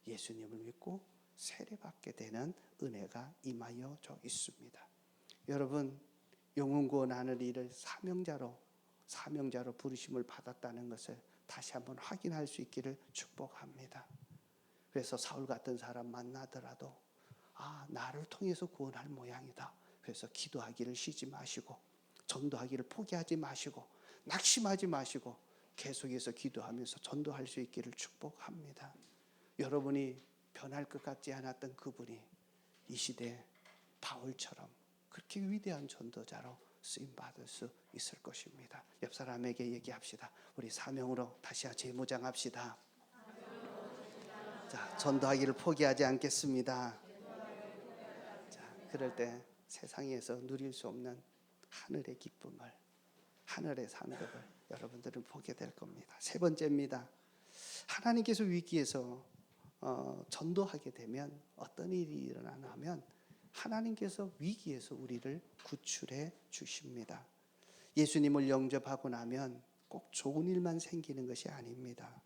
예수님을 믿고 세례받게 되는 은혜가 임하여 있습니다. 여러분, 영혼 구원하는 일을 사명자로 부르심을 받았다는 것을 다시 한번 확인할 수 있기를 축복합니다. 그래서 사울 같은 사람 만나더라도 나를 통해서 구원할 모양이다. 그래서 기도하기를 쉬지 마시고 전도하기를 포기하지 마시고 낙심하지 마시고 계속해서 기도하면서 전도할 수 있기를 축복합니다. 여러분이 변할 것 같지 않았던 그분이 이 시대에 바울처럼 그렇게 위대한 전도자로 쓰임받을 수 있을 것입니다. 옆 사람에게 얘기합시다. 우리 사명으로 다시 재무장합시다. 자, 전도하기를 포기하지 않겠습니다. 자, 그럴 때 세상에서 누릴 수 없는 하늘의 기쁨을, 하늘의 상급을 여러분들은 보게 될 겁니다. 세 번째입니다. 하나님께서 위기에서 전도하게 되면 어떤 일이 일어나냐면 하나님께서 위기에서 우리를 구출해 주십니다. 예수님을 영접하고 나면 꼭 좋은 일만 생기는 것이 아닙니다.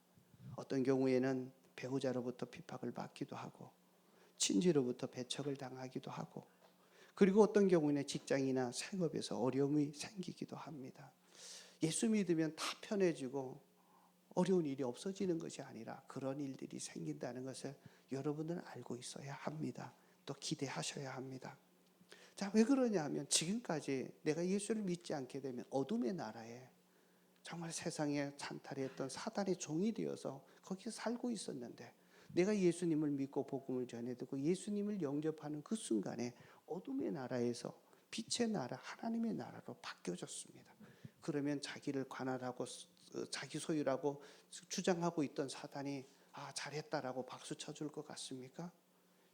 어떤 경우에는 배우자로부터 핍박을 받기도 하고 친지로부터 배척을 당하기도 하고 그리고 어떤 경우에는 직장이나 생업에서 어려움이 생기기도 합니다. 예수 믿으면 다 편해지고 어려운 일이 없어지는 것이 아니라 그런 일들이 생긴다는 것을 여러분은 알고 있어야 합니다. 또 기대하셔야 합니다. 자, 왜 그러냐 하면 지금까지 내가 예수를 믿지 않게 되면 어둠의 나라에 정말 세상에 찬탈했던 사단의 종이 되어서 거기서 살고 있었는데 내가 예수님을 믿고 복음을 전해듣고 예수님을 영접하는 그 순간에 어둠의 나라에서 빛의 나라, 하나님의 나라로 바뀌어졌습니다. 그러면 자기를 관할하고 자기 소유라고 주장하고 있던 사단이 잘했다라고 박수 쳐줄 것 같습니까?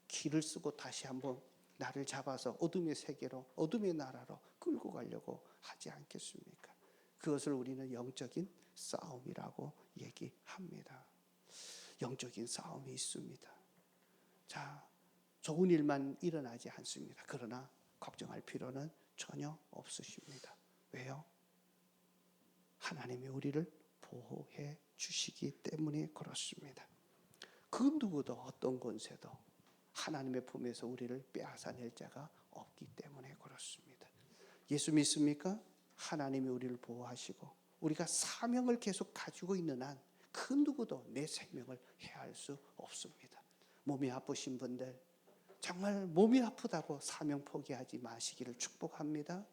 길을 쓰고 다시 한번 나를 잡아서 어둠의 세계로, 어둠의 나라로 끌고 가려고 하지 않겠습니까? 그것을 우리는 영적인 싸움이라고 얘기합니다. 영적인 싸움이 있습니다. 자, 좋은 일만 일어나지 않습니다. 그러나 걱정할 필요는 전혀 없으십니다. 왜요? 하나님이 우리를 보호해 주시기 때문에 그렇습니다. 그 누구도 어떤 권세도 하나님의 품에서 우리를 빼앗아낼 자가 없기 때문에 그렇습니다. 예수 믿습니까? 하나님이 우리를 보호하시고 우리가 사명을 계속 가지고 있는 한 그 누구도 내 생명을 해할 수 없습니다. 몸이 아프신 분들 정말 몸이 아프다고 사명 포기하지 마시기를 축복합니다.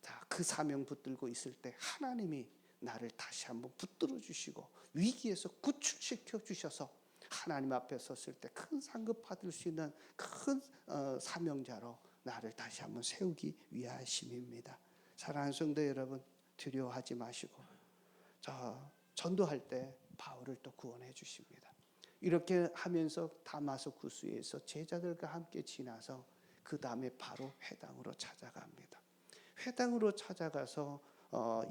자, 그 사명 붙들고 있을 때 하나님이 나를 다시 한번 붙들어 주시고 위기에서 구출시켜 주셔서 하나님 앞에 섰을 때 큰 상급 받을 수 있는 큰 사명자로 나를 다시 한번 세우기 위하심입니다. 사랑하는 성도 여러분, 두려워하지 마시고 전도할 때 바울을 또 구원해 주십니다. 이렇게 하면서 다마스쿠스에서 제자들과 함께 지나서 그 다음에 바로 회당으로 찾아갑니다. 회당으로 찾아가서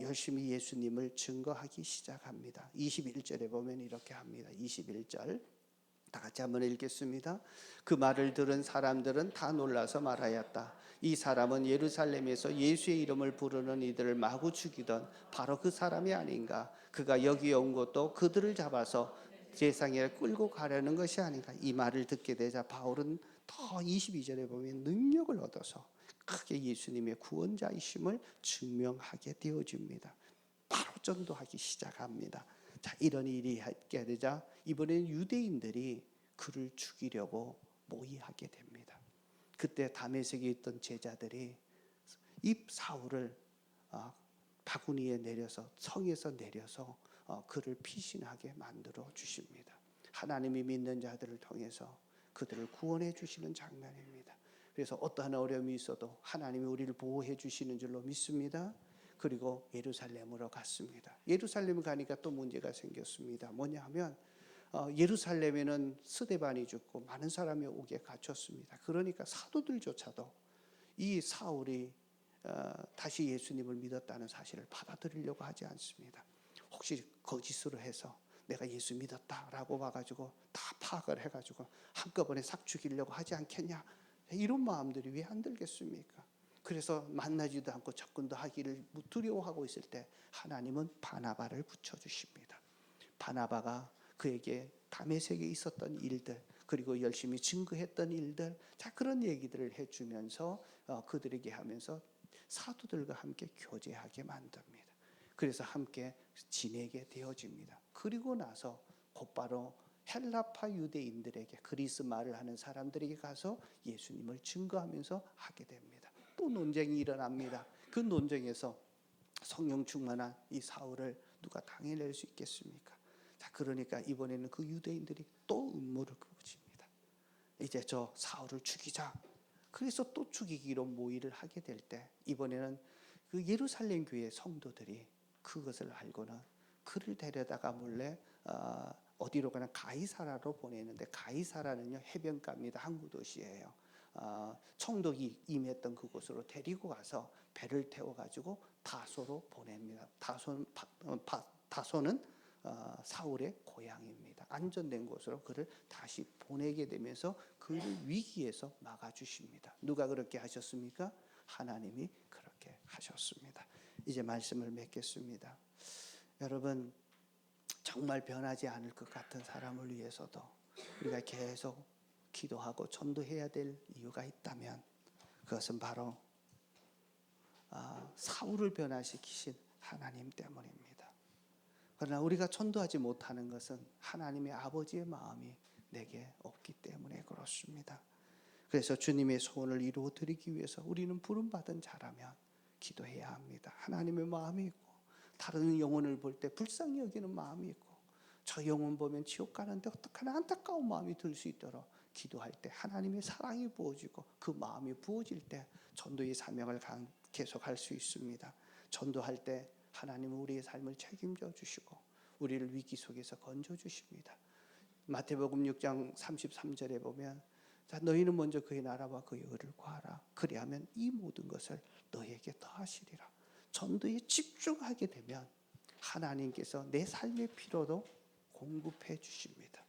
열심히 예수님을 증거하기 시작합니다. 21절에 보면 이렇게 합니다. 21절 다 같이 한번 읽겠습니다. 그 말을 들은 사람들은 다 놀라서 말하였다. 이 사람은 예루살렘에서 예수의 이름을 부르는 이들을 마구 죽이던 바로 그 사람이 아닌가. 그가 여기에 온 것도 그들을 잡아서 세상에 끌고 가려는 것이 아닌가. 이 말을 듣게 되자 바울은 더 22절에 보면 능력을 얻어서 크게 예수님의 구원자이심을 증명하게 되어집니다. 바로 전도하기 시작합니다. 자, 이런 일이 있게 되자 이번엔 유대인들이 그를 죽이려고 모의하게 됩니다. 그때 다메섹에 있던 제자들이 이 사울을 바구니에 내려서 성에서 내려서 그를 피신하게 만들어 주십니다. 하나님이 믿는 자들을 통해서 그들을 구원해 주시는 장면입니다. 그래서 어떠한 어려움이 있어도 하나님이 우리를 보호해 주시는 줄로 믿습니다. 그리고 예루살렘으로 갔습니다. 예루살렘 가니까 또 문제가 생겼습니다. 뭐냐 하면 예루살렘에는 스데반이 죽고 많은 사람이 오게 갇혔습니다. 그러니까 사도들조차도 이 사울이 다시 예수님을 믿었다는 사실을 받아들이려고 하지 않습니다. 혹시 거짓으로 해서 내가 예수 믿었다라고 와가지고 다 파악을 해가지고 한꺼번에 싹 죽이려고 하지 않겠냐, 이런 마음들이 왜 안 들겠습니까? 그래서 만나지도 않고 접근도 하기를 두려워하고 있을 때 하나님은 바나바를 붙여주십니다. 바나바가 그에게 다메섹에 있었던 일들, 그리고 열심히 증거했던 일들, 자, 그런 얘기들을 해주면서 그들에게 하면서 사도들과 함께 교제하게 만듭니다. 그래서 함께 지내게 되어집니다. 그리고 나서 곧바로 헬라파 유대인들에게, 그리스 말을 하는 사람들에게 가서 예수님을 증거하면서 하게 됩니다. 또 논쟁이 일어납니다. 그 논쟁에서 성령 충만한 이 사울을 누가 당해낼 수 있겠습니까? 자, 그러니까 이번에는 그 유대인들이 또 음모를 꾸집니다. 이제 저 사울을 죽이자. 그래서 또 죽이기로 모의를 하게 될 때, 이번에는 그 예루살렘 교회 성도들이 그것을 알고는 그를 데려다가 몰래 어디로 가나 가이사라로 보내는데, 가이사라는요 해변가입니다. 항구 도시예요. 총독이 임했던 그곳으로 데리고 가서 배를 태워가지고 다소로 보냅니다. 다소는 사울의 고향입니다. 안전된 곳으로 그를 다시 보내게 되면서 그를 위기에서 막아주십니다. 누가 그렇게 하셨습니까? 하나님이 그렇게 하셨습니다. 이제 말씀을 맺겠습니다. 여러분, 정말 변하지 않을 것 같은 사람을 위해서도 우리가 계속 기도하고 전도해야 될 이유가 있다면 그것은 바로 사울을 변화시키신 하나님 때문입니다. 그러나 우리가 전도하지 못하는 것은 하나님의 아버지의 마음이 내게 없기 때문에 그렇습니다. 그래서 주님의 소원을 이루어드리기 위해서 우리는 부름받은 자라면 기도해야 합니다. 하나님의 마음이 있고, 다른 영혼을 볼 때 불쌍히 여기는 마음이 있고, 저 영혼 보면 지옥 가는데 어떡하나 안타까운 마음이 들 수 있도록 기도할 때 하나님의 사랑이 부어지고 그 마음이 부어질 때 전도의 사명을 계속할 수 있습니다. 전도할 때 하나님은 우리의 삶을 책임져 주시고 우리를 위기 속에서 건져 주십니다. 마태복음 6장 33절에 보면, 자, 너희는 먼저 그의 나라와 그의 의를 구하라. 그리하면 이 모든 것을 너희에게 더하시리라. 전도에 집중하게 되면 하나님께서 내 삶의 필요도 공급해 주십니다.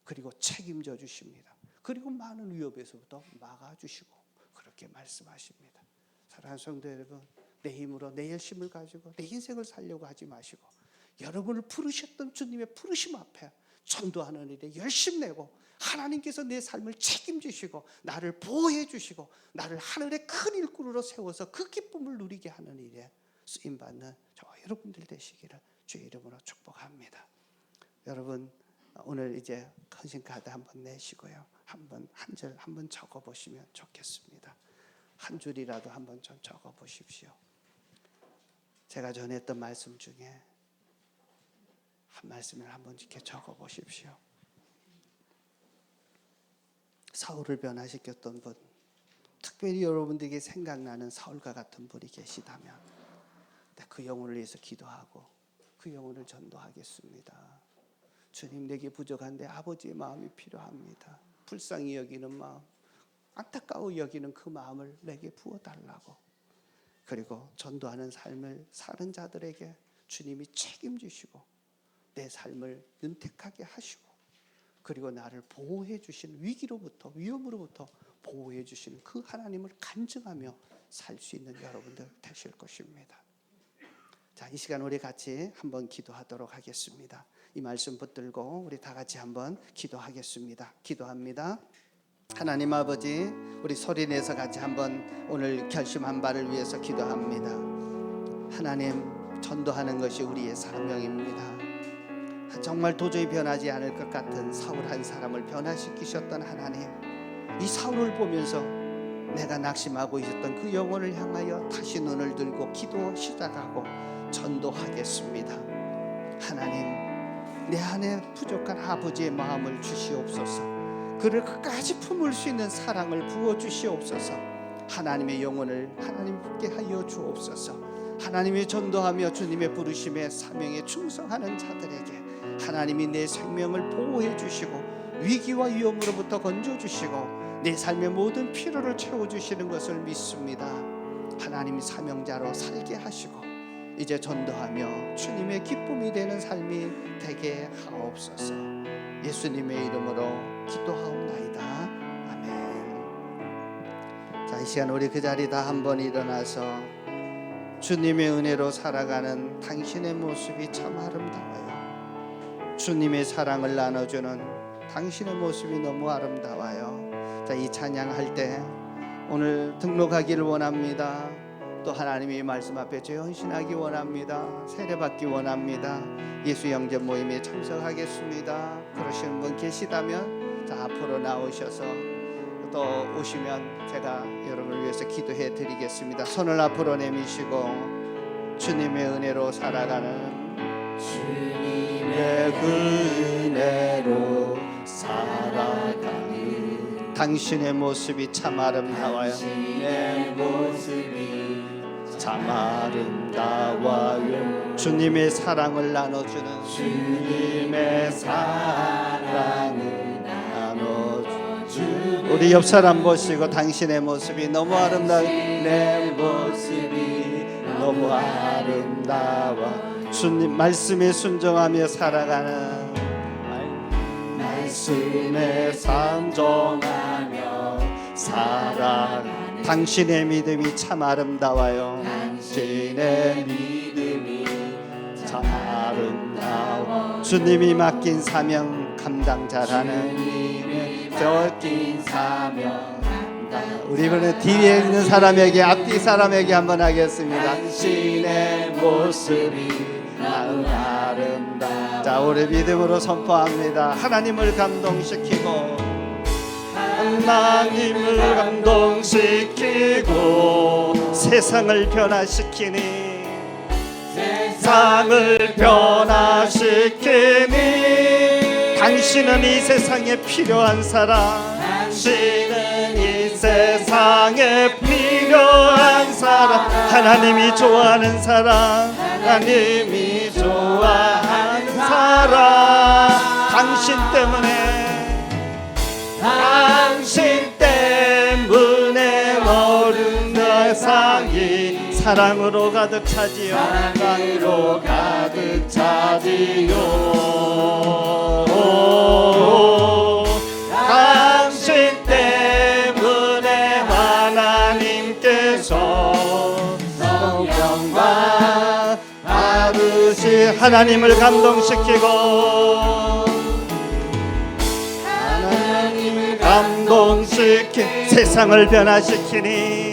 그리고 책임져 주십니다. 그리고 많은 위협에서부터 막아주시고 그렇게 말씀하십니다. 사랑하는 성도 여러분, 내 힘으로 내 열심을 가지고 내 인생을 살려고 하지 마시고, 여러분을 부르셨던 주님의 부르심 앞에 전도하는 일에 열심 내고 하나님께서 내 삶을 책임지시고 나를 보호해 주시고 나를 하늘의 큰 일꾼으로 세워서 그 기쁨을 누리게 하는 일에 쓰임받는 저와 여러분들 되시기를 주의 이름으로 축복합니다. 여러분, 오늘 이제 헌신카드 한번 내시고요, 한번 한 절 한번 적어보시면 좋겠습니다. 한 줄이라도 한번 좀 적어보십시오. 제가 전했던 말씀 중에 한 말씀을 한번 이렇게 적어보십시오. 사울을 변화시켰던 분, 특별히 여러분들에게 생각나는 사울과 같은 분이 계시다면 그 영혼을 위해서 기도하고 그 영혼을 전도하겠습니다. 주님, 내게 부족한데 아버지의 마음이 필요합니다. 불쌍히 여기는 마음, 안타까워 여기는 그 마음을 내게 부어달라고. 그리고 전도하는 삶을 사는 자들에게 주님이 책임지시고 내 삶을 윤택하게 하시고, 그리고 나를 보호해 주신 위기로부터, 위험으로부터 보호해 주시는 그 하나님을 간증하며 살 수 있는 여러분들 되실 것입니다. 자, 이 시간 우리 같이 한번 기도하도록 하겠습니다. 이 말씀 붙들고 우리 다 같이 한번 기도하겠습니다. 기도합니다. 하나님 아버지, 우리 소리내서 같이 한번 오늘 결심한 바를 위해서 기도합니다. 하나님, 전도하는 것이 우리의 사명입니다. 정말 도저히 변하지 않을 것 같은 사울 한 사람을 변화시키셨던 하나님, 이 사울을 보면서 내가 낙심하고 있었던 그 영혼을 향하여 다시 눈을 들고 기도 시작하고 전도하겠습니다. 하나님, 내 안에 부족한 아버지의 마음을 주시옵소서. 그를 끝까지 품을 수 있는 사랑을 부어주시옵소서. 하나님의 영혼을 하나님께 하여 주옵소서. 하나님의 전도하며 주님의 부르심에 사명에 충성하는 자들에게 하나님이 내 생명을 보호해 주시고 위기와 위험으로부터 건져주시고 내 삶의 모든 필요를 채워주시는 것을 믿습니다. 하나님이 사명자로 살게 하시고 이제 전도하며 주님의 기쁨이 되는 삶이 되게 하옵소서. 예수님의 이름으로 기도하옵나이다. 아멘. 자, 이 시간 우리 그 자리 다 한번 일어나서 주님의 은혜로 살아가는 당신의 모습이 참 아름다워요. 주님의 사랑을 나눠주는 당신의 모습이 너무 아름다워요. 자, 이 찬양할 때 오늘 등록하기를 원합니다. 또 하나님의 말씀 앞에 제 헌신하기 원합니다. 세례받기 원합니다. 예수 영접 모임에 참석하겠습니다. 그러시는 분 계시다면 자, 앞으로 나오셔서 또 오시면 제가 여러분을 위해서 기도해 드리겠습니다. 손을 앞으로 내미시고 주님의 은혜로 살아가는 주님의 은혜로 살아가는 당신의 모습이 참 아름다워요. 당신의 모습이 참 아름다워요. 주님의 사랑을 나눠주는 주님의 사랑을 나눠주는 우리 옆 사람 보시고 당신의 모습이 너무 아름다워. 내 모습이 너무 아름다워. 주님 말씀에 순종하며 살아가는 말씀에 순종하며 살아가는 당신의 믿음이 참 아름다워요. 당신의 믿음이 참 아름다워. 주님이 맡긴 사명 감당자라는 주님이 맡긴 사명 감당. 우리 이번에 뒤에 있는 사람에게 앞뒤 사람에게 한번 하겠습니다. 당신의 모습이 참 아름다워. 자, 우리 믿음으로 선포합니다. 하나님을 감동시키고 하나님을 감동시키고 세상을 변화시키니 세상을 변화시키니 당신은 이 세상에 필요한 사람. 당신은 이 세상에 필요한 사람. 하나님이 좋아하는 사람. 하나님이 좋아하는 사람. 당신 때문에 당신 때문에 모든 세상이 사랑으로 가득 차지요. 사랑으로 가득 차지요. 당신 때문에 하나님께서 영광 받으시. 하나님을 감동시키고 감동시키 세상을 변화시키니.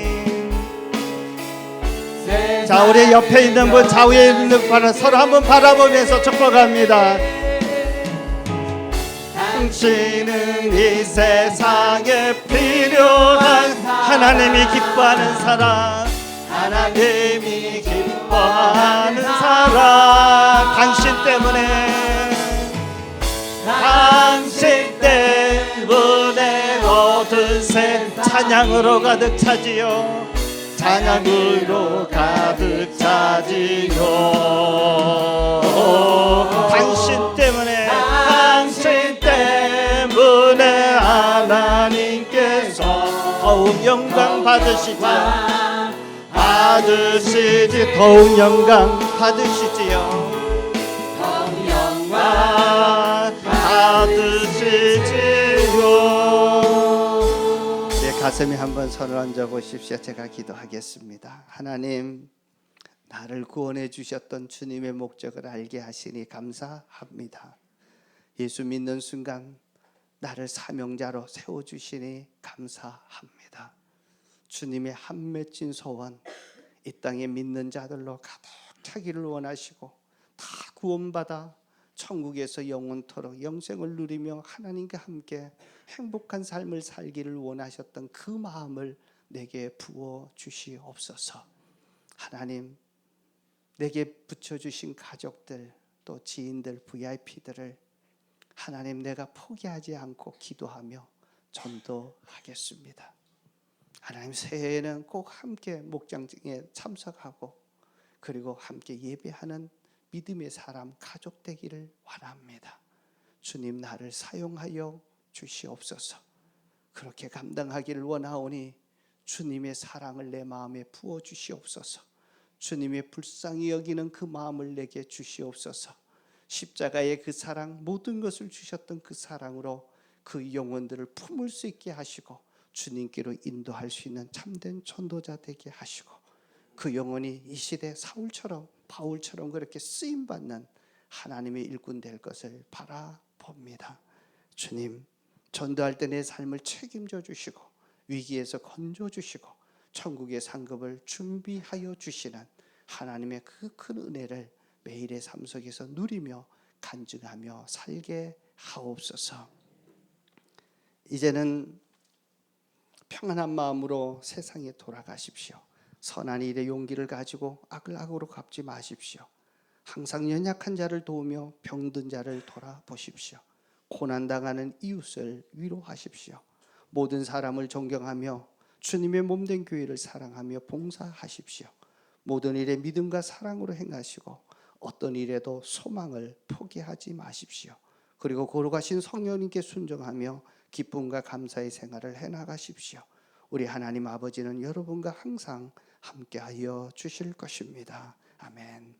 자, 우리 옆에 있는 분 좌우에 있는 분 서로 한번 바라보면서 축복합니다. 당신은 이 세상에 필요한 하나님이 기뻐하는 사람. 하나님이 기뻐하는 사람. 당신 때문에 당신 때문에 모든 새 찬양으로 가득 차지요. 찬양으로 가득 차지요. 당신 때문에 당신 때문에 하나님께서 더욱 영광 받으시지요. 받으시지. 더욱 영광 받으시지요. 더욱 영광 받으시지요. 내 가슴에 한번 손을 얹어 보십시오. 제가 기도하겠습니다. 하나님, 나를 구원해 주셨던 주님의 목적을 알게 하시니 감사합니다. 예수 믿는 순간 나를 사명자로 세워주시니 감사합니다. 주님의 한 맺힌 소원, 이 땅에 믿는 자들로 가득 차기를 원하시고 다 구원받아 천국에서 영원토록 영생을 누리며 하나님과 함께 행복한 삶을 살기를 원하셨던 그 마음을 내게 부어 주시옵소서. 하나님, 내게 붙여주신 가족들 또 지인들 VIP들을 하나님 내가 포기하지 않고 기도하며 전도하겠습니다. 하나님, 새해에는 꼭 함께 목장에 참석하고 그리고 함께 예배하는 믿음의 사람 가족 되기를 원합니다. 주님, 나를 사용하여 주시옵소서. 그렇게 감당하기를 원하오니 주님의 사랑을 내 마음에 부어 주시옵소서. 주님이 불쌍히 여기는 그 마음을 내게 주시옵소서. 십자가의 그 사랑, 모든 것을 주셨던 그 사랑으로 그 영혼들을 품을 수 있게 하시고 주님께로 인도할 수 있는 참된 전도자 되게 하시고 그 영혼이 이 시대 사울처럼 바울처럼 그렇게 쓰임받는 하나님의 일꾼 될 것을 바라봅니다. 주님, 전도할 때 내 삶을 책임져 주시고 위기에서 건져 주시고 천국의 상급을 준비하여 주시는 하나님의 그 큰 은혜를 매일의 삶 속에서 누리며 간증하며 살게 하옵소서. 이제는 평안한 마음으로 세상에 돌아가십시오. 선한 일의 용기를 가지고 악을 악으로 갚지 마십시오. 항상 연약한 자를 도우며 병든 자를 돌아보십시오. 고난당하는 이웃을 위로하십시오. 모든 사람을 존경하며 주님의 몸된 교회를 사랑하며 봉사하십시오. 모든 일에 믿음과 사랑으로 행하시고 어떤 일에도 소망을 포기하지 마십시오. 그리고 거룩하신 성령님께 순종하며 기쁨과 감사의 생활을 해나가십시오. 우리 하나님 아버지는 여러분과 항상 함께하여 주실 것입니다. 아멘.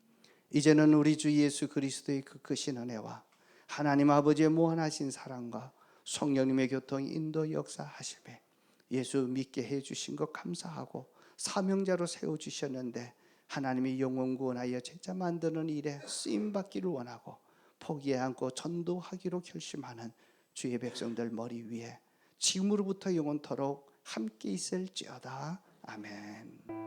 이제는 우리 주 예수 그리스도의 그 크신 은혜와 하나님 아버지의 무한하신 사랑과 성령님의 교통 인도 역사하심에 예수 믿게 해주신 것 감사하고 사명자로 세워주셨는데 하나님의 영혼 구원하여 제자 만드는 일에 쓰임받기를 원하고 포기하지 않고 전도하기로 결심하는 주의 백성들 머리 위에 지금으로부터 영원토록 함께 있을지어다. 아멘.